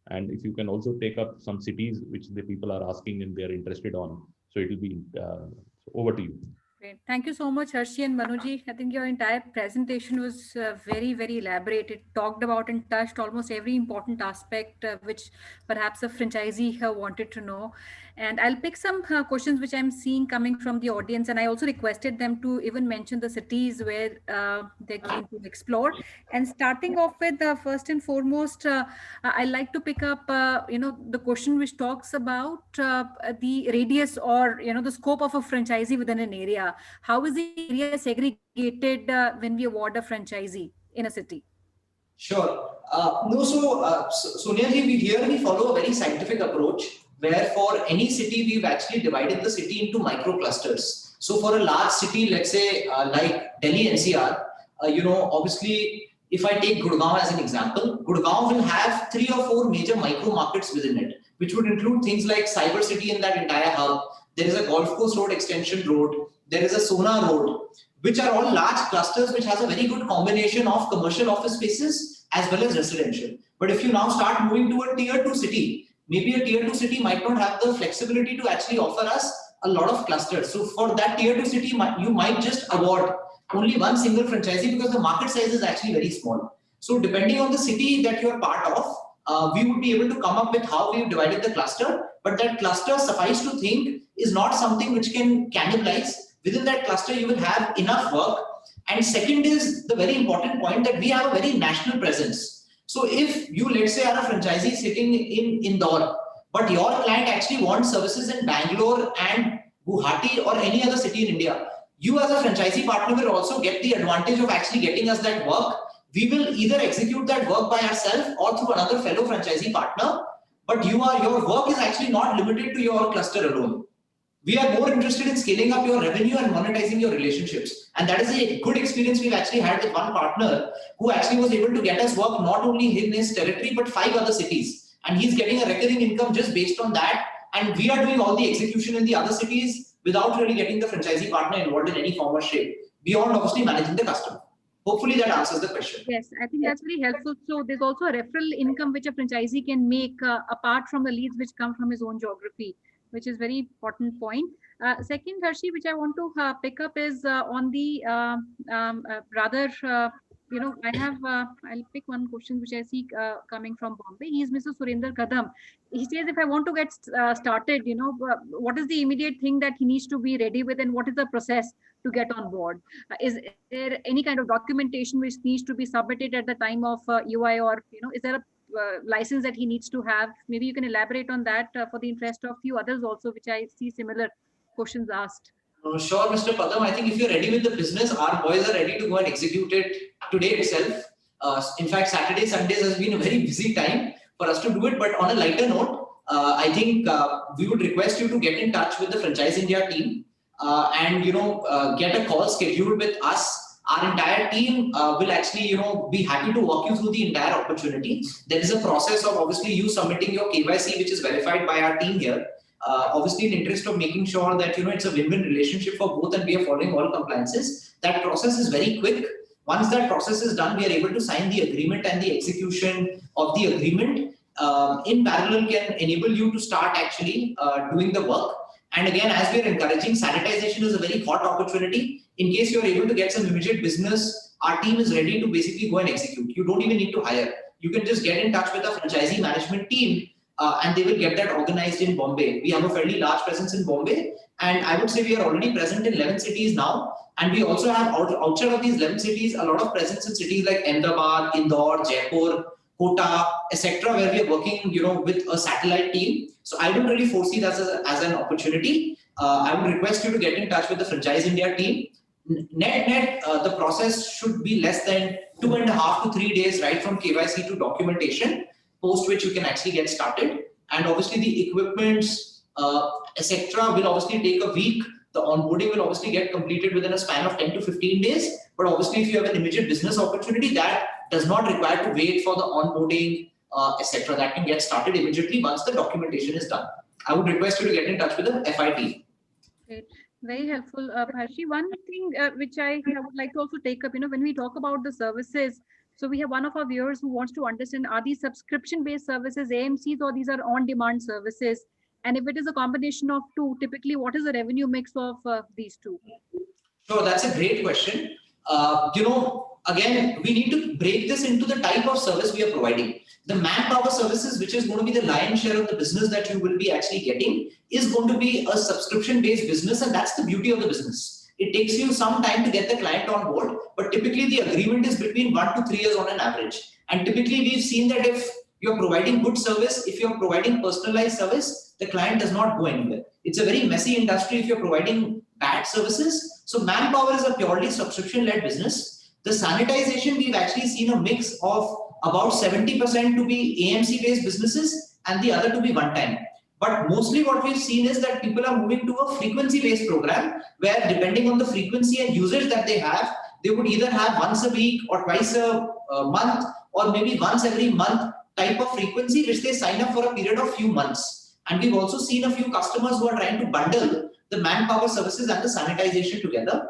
if you can also take up some cities which the people are asking and they're interested on. So it will be over to you. Great. Thank you so much, Harshi and Manuji. I think your entire presentation was very, very elaborate. It talked about and touched almost every important aspect which perhaps a franchisee wanted to know. And I'll pick some questions which I'm seeing coming from the audience. And I also requested them to even mention the cities where they're keen to explore. And starting off with first and foremost, I like to pick up, the question which talks about the radius or, the scope of a franchisee within an area. How is the area segregated when we award a franchisee in a city? Sure. Sonia ji, we follow a very scientific approach, where for any city, we've actually divided the city into micro clusters. So for a large city, let's say like Delhi NCR, obviously, if I take Gurgaon as an example, Gurgaon will have 3 or 4 major micro markets within it, which would include things like Cyber City in that entire hub. There is a Golf Course Road Extension Road. There is a Sona Road, which are all large clusters which has a very good combination of commercial office spaces as well as residential. But if you now start moving to a tier 2 city, maybe a tier 2 city might not have the flexibility to actually offer us a lot of clusters. So for that tier 2 city, you might just award only one single franchisee, because the market size is actually very small. So depending on the city that you're part of, we would be able to come up with how we've divided the cluster. But that cluster, suffice to think, is not something which can cannibalize. Within that cluster, you will have enough work. And second is the very important point that we have a very national presence. So if you, let's say, are a franchisee sitting in Indore, but your client actually wants services in Bangalore and Guwahati or any other city in India, you as a franchisee partner will also get the advantage of actually getting us that work, we will either execute that work by ourselves or through another fellow franchisee partner. But your work is actually not limited to your cluster alone. We are more interested in scaling up your revenue and monetizing your relationships. And that is a good experience we've actually had with one partner who actually was able to get us work not only in his territory, but 5 other cities. And he's getting a recurring income just based on that. And we are doing all the execution in the other cities without really getting the franchisee partner involved in any form or shape, beyond obviously managing the customer. Hopefully that answers the question. Yes, I think that's very helpful. So there's also a referral income which a franchisee can make apart from the leads which come from his own geography, which is very important point. Second, Harshi, which I want to pick up is on the I have, I'll pick one question which I see coming from Bombay. He is Mr. Surinder Kadam. He says, if I want to get started, what is the immediate thing that he needs to be ready with, and what is the process to get on board? Is there any kind of documentation which needs to be submitted at the time of UI, or, is there a license that he needs to have? Maybe you can elaborate on that for the interest of few others also, which I see similar questions asked. Sure, Mr. Padam. I think if you're ready with the business, our boys are ready to go and execute it today itself. In fact, Saturday, Sundays has been a very busy time for us to do it. But on a lighter note, I think we would request you to get in touch with the Franchise India team and get a call scheduled with us. Our entire team will actually be happy to walk you through the entire opportunity. There is a process of obviously you submitting your KYC, which is verified by our team here. Obviously, in interest of making sure that it's a win-win relationship for both and we are following all compliances. That process is very quick. Once that process is done, we are able to sign the agreement, and the execution of the agreement in parallel can enable you to start actually doing the work. And again, as we are encouraging, sanitization is a very hot opportunity. In case you're able to get some immediate business, our team is ready to basically go and execute. You don't even need to hire. You can just get in touch with the franchisee management team and they will get that organized in Bombay. We have a fairly large presence in Bombay, and I would say we are already present in 11 cities now. And we also have outside of these 11 cities, a lot of presence in cities like Ahmedabad, Indore, Jaipur, Kota, etc., where we are working, with a satellite team. So I don't really foresee that as an opportunity. I would request you to get in touch with the Franchise India team. Net, the process should be less than 2.5 to 3 days, right from KYC to documentation, post which you can actually get started. And obviously the equipments, etc., will obviously take a week. The onboarding will obviously get completed within a span of 10 to 15 days. But obviously, if you have an immediate business opportunity, that does not require to wait for the onboarding, etc. That can get started immediately once the documentation is done. I would request you to get in touch with the FIT. Great. Very helpful, Harshi. One thing which I would like to also take up, when we talk about the services, so we have one of our viewers who wants to understand, are these subscription-based services AMCs, or these are on-demand services? And if it is a combination of two, typically what is the revenue mix of these two? Sure, that's a great question. Again, we need to break this into the type of service we are providing. The manpower services, which is going to be the lion's share of the business that you will be actually getting, is going to be a subscription-based business, and that's the beauty of the business. It takes you some time to get the client on board, but typically the agreement is between 1 to 3 years on an average. And typically we've seen that if you're providing good service, if you're providing personalized service, the client does not go anywhere. It's a very messy industry if you're providing bad services. So manpower is a purely subscription-led business. The sanitization, we've actually seen a mix of about 70% to be AMC-based businesses and the other to be one-time. But mostly what we've seen is that people are moving to a frequency-based program where, depending on the frequency and usage that they have, they would either have once a week or twice a month, or maybe once every month type of frequency, which they sign up for a period of few months. And we've also seen a few customers who are trying to bundle the manpower services and the sanitization together.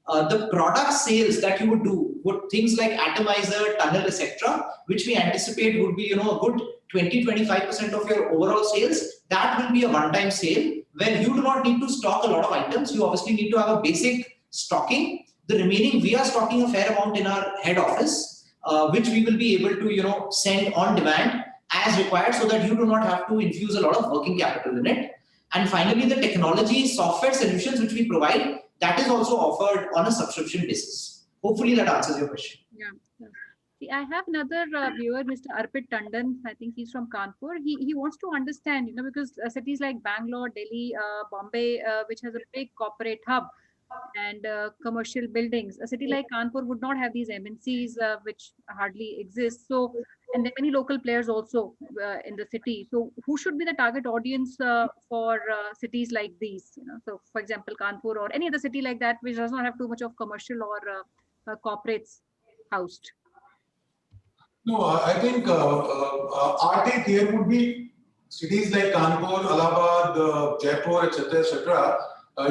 The product sales that you would do would things like atomizer, tunnel, etc., which we anticipate would be a good 20-25% of your overall sales. That will be a one-time sale where you do not need to stock a lot of items. You obviously need to have a basic stocking. The remaining, we are stocking a fair amount in our head office, which we will be able to send on demand as required, so that you do not have to infuse a lot of working capital in it. And finally, the technology software solutions which we provide, that is also offered on a subscription basis. Hopefully that answers your question. Yeah. See, I have another viewer, Mr. Arpit Tandon. I think he's from Kanpur. He wants to understand, because cities like Bangalore, Delhi, Bombay, which has a big corporate hub, and commercial buildings. A city like Kanpur would not have these MNCs, which hardly exist. So, and there are many local players also in the city. So, who should be the target audience for cities like these? You know, so for example, Kanpur or any other city like that, which does not have too much of commercial or corporates housed. No, I think our take here would be cities like Kanpur, Allahabad, Jaipur, etc.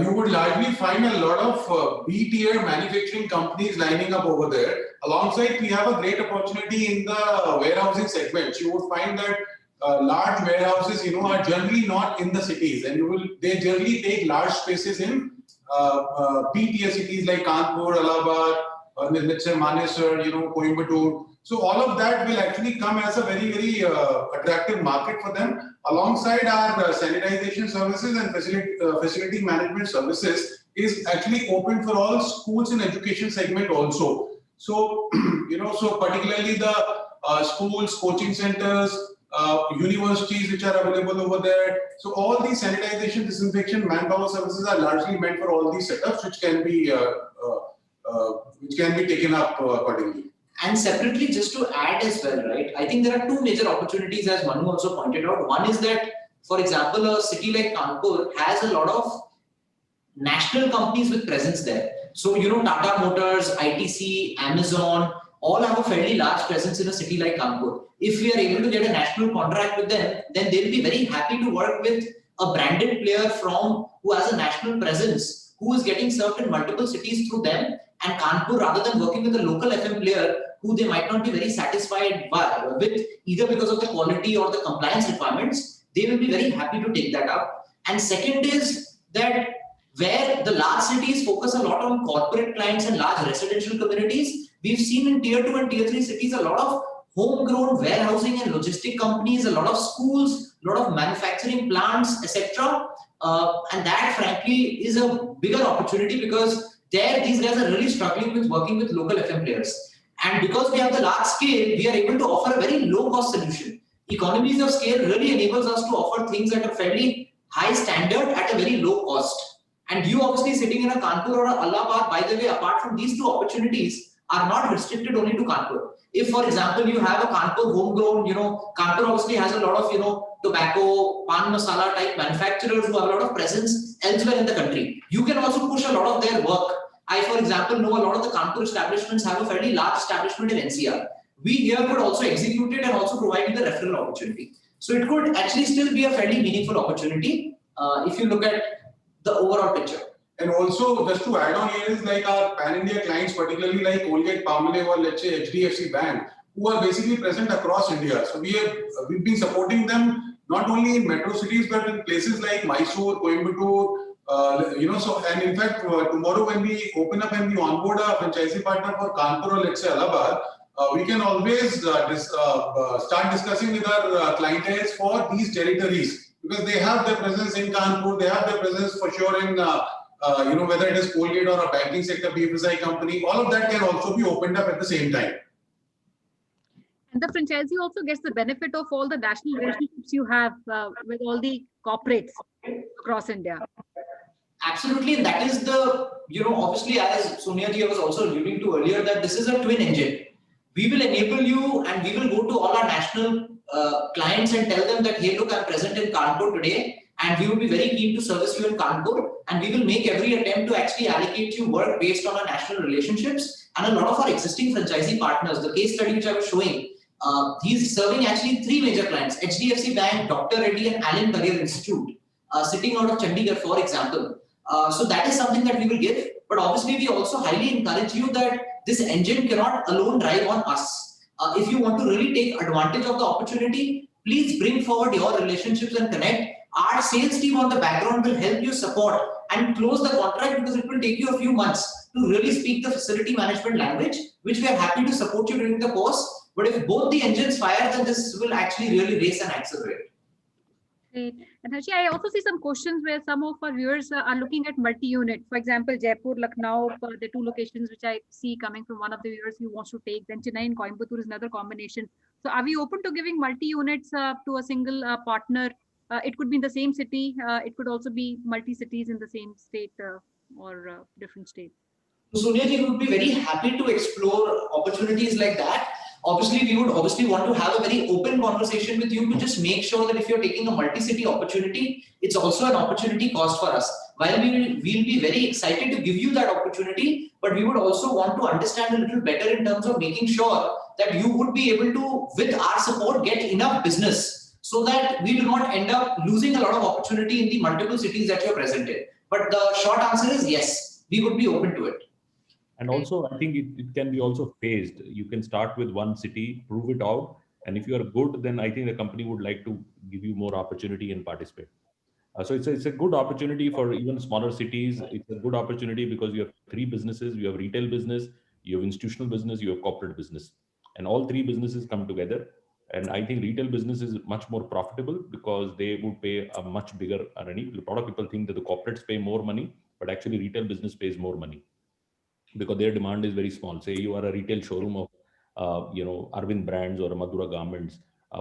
You would largely find a lot of B-tier manufacturing companies lining up over there. Alongside, we have a great opportunity in the warehousing segment. You would find that large warehouses, are generally not in the cities, and they generally take large spaces in B-tier cities like Kanpur, Allahabad, let's say Manesar, Coimbatore. So all of that will actually come as a very, very attractive market for them. Alongside our sanitization services and facility management services is actually open for all schools and education segment also. So, so particularly the schools, coaching centers, universities which are available over there. So all these sanitization, disinfection, manpower services are largely meant for all these setups, which can be taken up accordingly. And separately, just to add as well, right? I think there are two major opportunities, as Manu also pointed out. One is that, for example, a city like Kanpur has a lot of national companies with presence there. So, Tata Motors, ITC, Amazon, all have a fairly large presence in a city like Kanpur. If we are able to get a national contract with them, then they'll be very happy to work with a branded player who has a national presence, who is getting served in multiple cities through them. And Kanpur, rather than working with a local FM player who they might not be very satisfied with, either because of the quality or the compliance requirements, they will be very happy to take that up. And second is that where the large cities focus a lot on corporate clients and large residential communities, we've seen in tier 2 and tier 3 cities a lot of homegrown warehousing and logistic companies, a lot of schools, a lot of manufacturing plants, etc. And that, frankly, is a bigger opportunity because there these guys are really struggling with working with local FM players. And because we have the large scale, we are able to offer a very low-cost solution. Economies of scale really enables us to offer things at a fairly high standard at a very low cost. And you obviously sitting in a Kanpur or a Allahabad, by the way, apart from these two opportunities, are not restricted only to Kanpur. If, for example, you have a Kanpur homegrown, Kanpur obviously has a lot of, tobacco, pan masala type manufacturers who have a lot of presence elsewhere in the country. You can also push a lot of their work. I, for example, know a lot of the Kanpur establishments have a fairly large establishment in NCR. We here could also execute it and also provide you the referral opportunity. So it could actually still be a fairly meaningful opportunity if you look at the overall picture. And also, just to add on here is like our pan-India clients, particularly like Colgate-Palmolive or let's say HDFC Bank, who are basically present across India. So we've been supporting them not only in metro cities, but in places like Mysore, Coimbatore, and in fact, tomorrow when we open up and we onboard a franchisee partner for Kanpur or let's say Allahabad, we can always start discussing with our clients for these territories because they have their presence in Kanpur, they have their presence for sure in, whether it is Colgate or a banking sector, BFSI company, all of that can also be opened up at the same time. And the franchisee also gets the benefit of all the national relationships you have with all the corporates across India. Absolutely, and that is the, obviously as Sonia ji was also alluding to earlier, that this is a twin engine. We will enable you and we will go to all our national clients and tell them that, hey, look, I'm present in Kanpur today and we will be very keen to service you in Kanpur and we will make every attempt to actually allocate you work based on our national relationships. And a lot of our existing franchisee partners, the case study which I was showing, he's serving actually 3 major clients, HDFC Bank, Dr. Reddy and Allen Career Institute, sitting out of Chandigarh, for example. So that is something that we will give. But obviously, we also highly encourage you that this engine cannot alone drive on us. If you want to really take advantage of the opportunity, please bring forward your relationships and connect. Our sales team on the background will help you support and close the contract because it will take you a few months to really speak the facility management language, which we are happy to support you during the course. But if both the engines fire, then this will actually really race and accelerate. Great. And Harshi, I also see some questions where some of our viewers are looking at multi-unit. For example, Jaipur, Lucknow, the 2 locations which I see coming from one of the viewers who wants to take. Then Chennai and Coimbatore is another combination. So are we open to giving multi-units to a single partner? It could be in the same city. It could also be multi-cities in the same state. or different state? Sonia ji would be very happy to explore opportunities like that. Obviously, we would want to have a very open conversation with you to just make sure that if you're taking a multi-city opportunity, it's also an opportunity cost for us. While we'll be very excited to give you that opportunity, but we would also want to understand a little better in terms of making sure that you would be able to, with our support, get enough business so that we do not end up losing a lot of opportunity in the multiple cities that you're present in. But the short answer is yes, we would be open to it. And also, I think it can be also phased. You can start with one city, prove it out. And if you are good, then I think the company would like to give you more opportunity and participate. So it's a good opportunity for even smaller cities. It's a good opportunity because you have three businesses. You have retail business, you have institutional business, you have corporate business. And all three businesses come together. And I think retail business is much more profitable because they would pay a much bigger R&D. A lot of people think that the corporates pay more money, but actually retail business pays more money, because their demand is very small. Say you are a retail showroom of, Arvind brands or Madura garments,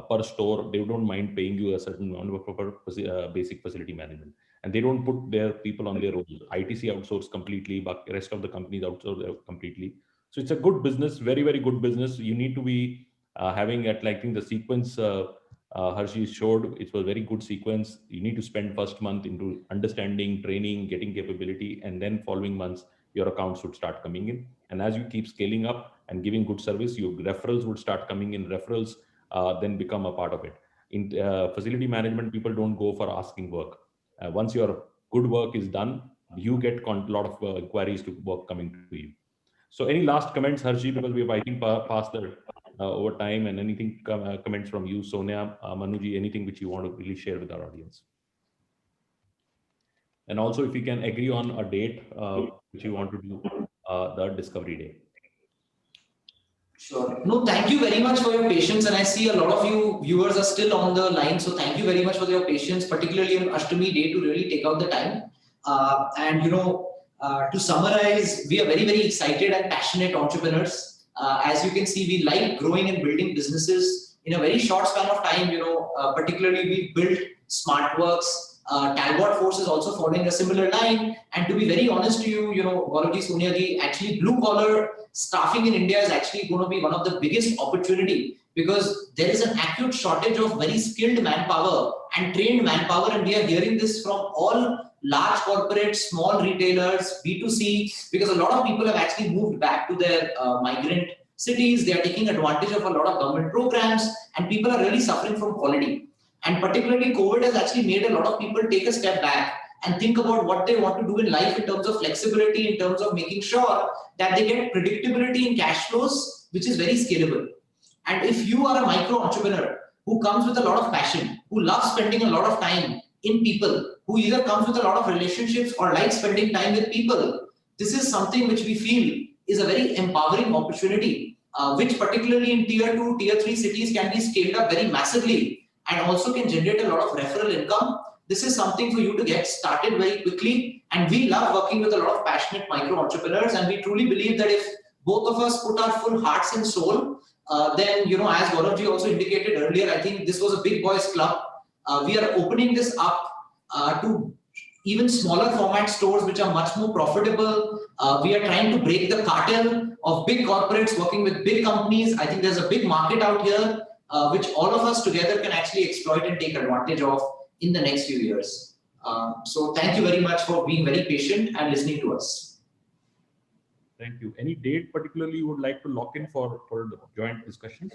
per store, they don't mind paying you a certain amount for basic facility management. And they don't put their people on their own. ITC outsourced completely, but the rest of the companies outsource completely. So it's a good business, very, very good business. You need to be having at, like, I think the sequence Hershey showed, it was a very good sequence. You need to spend first month into understanding, training, getting capability, and then following months, your accounts would start coming in. And as you keep scaling up and giving good service, your referrals would start coming in. Referrals then become a part of it. In facility management, people don't go for asking work. Once your good work is done, you get a lot of inquiries to work coming to you. So any last comments, Hershey, because we have, I think, passed the over time, and anything comments from you, Sonia, Manuji, anything which you want to really share with our audience? And also, if you can agree on a date which you want to do the discovery day. Sure. No, thank you very much for your patience. And I see a lot of you viewers are still on the line. So thank you very much for your patience, particularly on Ashtami day, to really take out the time. To summarize, we are very, very excited and passionate entrepreneurs. As you can see, we like growing and building businesses in a very short span of time. Particularly we built SmartWorks. Talbot Force is also following a similar line. And to be very honest to you, Gaurav-ji, Sonia-ji, actually blue collar staffing in India is actually going to be one of the biggest opportunity, because there is an acute shortage of very skilled manpower and trained manpower. And we are hearing this from all large corporates, small retailers, B2C, because a lot of people have actually moved back to their migrant cities. They are taking advantage of a lot of government programs, and people are really suffering from quality. And particularly COVID has actually made a lot of people take a step back and think about what they want to do in life in terms of flexibility, in terms of making sure that they get predictability in cash flows, which is very scalable. And if you are a micro entrepreneur who comes with a lot of passion, who loves spending a lot of time in people, who either comes with a lot of relationships or likes spending time with people, this is something which we feel is a very empowering opportunity, which particularly in tier 2, tier 3 cities can be scaled up very massively and also can generate a lot of referral income. This is something for you to get started very quickly. And we love working with a lot of passionate micro entrepreneurs. And we truly believe that if both of us put our full hearts and soul, then, as Gaurav-ji also indicated earlier, I think this was a big boys club. We are opening this up to even smaller format stores, which are much more profitable. We are trying to break the cartel of big corporates working with big companies. I think there's a big market out here, which all of us together can actually exploit and take advantage of in the next few years. So thank you very much for being very patient and listening to us. Thank you. Any date particularly you would like to lock in for the joint discussions?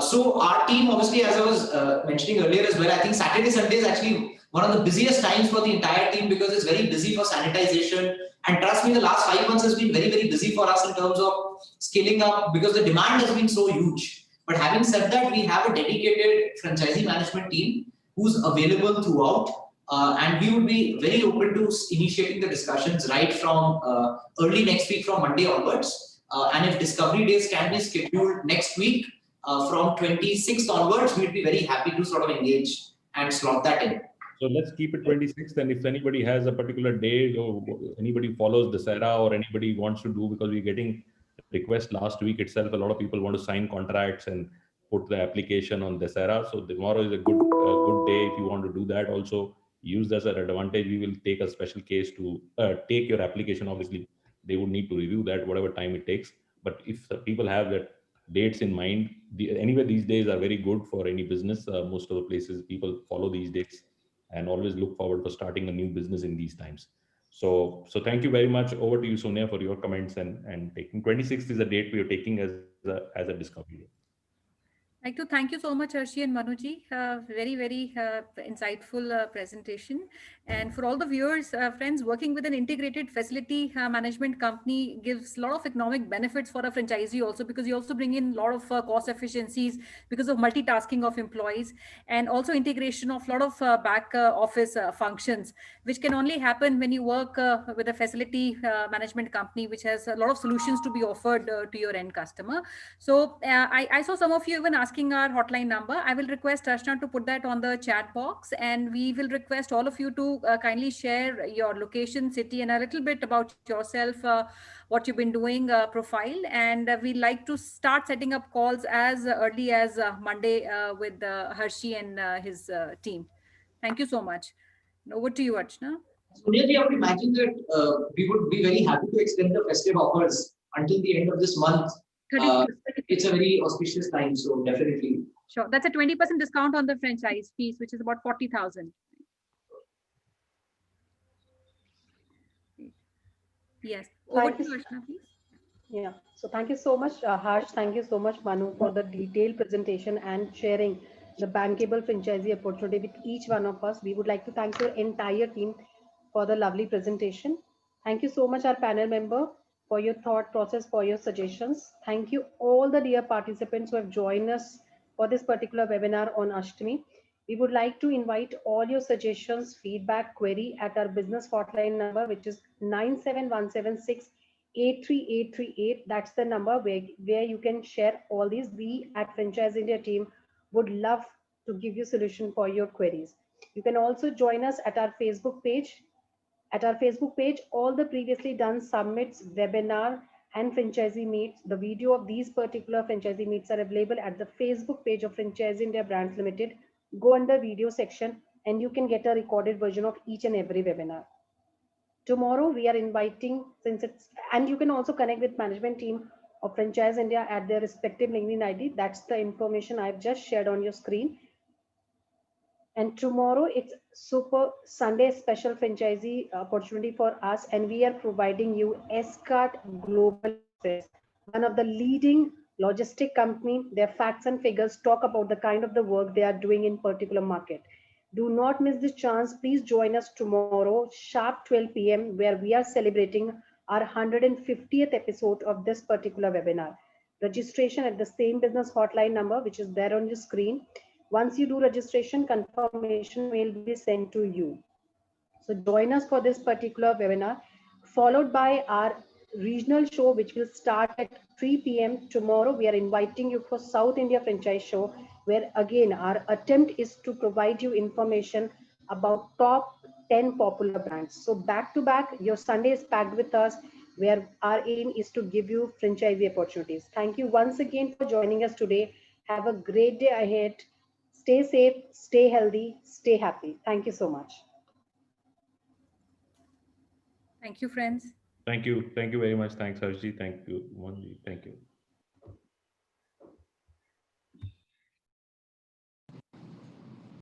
So our team, obviously, as I was mentioning earlier as well, I think Saturday, Sunday is actually one of the busiest times for the entire team, because it's very busy for sanitization. And trust me, the last 5 months has been very, very busy for us in terms of scaling up, because the demand has been so huge. But having said that, we have a dedicated franchisee management team who's available throughout. And we would be very open to initiating the discussions right from early next week, from Monday onwards. And if discovery days can be scheduled next week, from 26th onwards, we'd be very happy to sort of engage and slot that in. So let's keep it 26th. And if anybody has a particular day, or anybody follows Dussehra, or anybody wants to do, because we're getting requests last week itself, a lot of people want to sign contracts and put the application on Dussehra. So tomorrow is a good day if you want to do that also. use as an advantage, we will take a special case to take your application. Obviously, they would need to review that, whatever time it takes. But if the people have that dates in mind, anyway, these days are very good for any business. Most of the places people follow these dates and always look forward for starting a new business in these times. So thank you very much. Over to you, Sonia, for your comments and taking 26th is a date we are taking as a discovery day. I'd like to thank you so much, Harshi and Manuji. Very, very insightful presentation. And for all the viewers, friends, working with an integrated facility management company gives a lot of economic benefits for a franchisee also, because you also bring in a lot of cost efficiencies because of multitasking of employees, and also integration of a lot of back office functions, which can only happen when you work with a facility management company, which has a lot of solutions to be offered to your end customer. So I saw some of you even asking our hotline number. I will request Archana to put that on the chat box, and we will request all of you to kindly share your location, city, and a little bit about yourself, what you've been doing, profile. And we like to start setting up calls as early as Monday with Harshi and his team. Thank you so much. Over to you, Archana. Sonia, I would imagine that we would be very happy to extend the festive offers until the end of this month. It's a very auspicious time, so definitely. Sure, that's a 20% discount on the franchise fees, which is about 40,000. Yes. Over to you, Archana, please. Yeah. So thank you so much, Harsh. Thank you so much, Manu, for the detailed presentation and sharing the bankable franchisee opportunity with each one of us. We would like to thank your entire team for the lovely presentation. Thank you so much, our panel member, for your thought process, for your suggestions. Thank you all the dear participants who have joined us for this particular webinar on Ashtami. We would like to invite all your suggestions, feedback, query at our business hotline number, which is 97176 83838. That's the number where you can share all these. We at Franchise India team would love to give you solution for your queries. You can also join us at our Facebook page. At our Facebook page, all the previously done summits, webinar, and franchisee meets, the video of these particular franchisee meets are available at the Facebook page of Franchise India Brands Limited. Go under video section and you can get a recorded version of each and every webinar. Tomorrow we are inviting, and you can also connect with management team of Franchise India at their respective LinkedIn ID. That's the information I've just shared on your screen. And tomorrow it's Super Sunday special franchisee opportunity for us, and we are providing you Escart Global Express, one of the leading logistic company. Their facts and figures talk about the kind of the work they are doing in particular market. Do not miss this chance. Please join us tomorrow sharp 12 p.m. where we are celebrating our 150th episode of this particular webinar. Registration at the same business hotline number, which is there on your screen. Once you do registration, confirmation will be sent to you. So join us for this particular webinar, followed by our regional show, which will start at 3 p.m. tomorrow. We are inviting you for South India Franchise Show, where again, our attempt is to provide you information about top 10 popular brands. So back to back, your Sunday is packed with us, where our aim is to give you franchisee opportunities. Thank you once again for joining us today. Have a great day ahead. Stay safe, stay healthy, stay happy. Thank you so much. Thank you, friends. Thank you. Thank you very much. Thanks, Harshi. Thank you, Manji. Thank you.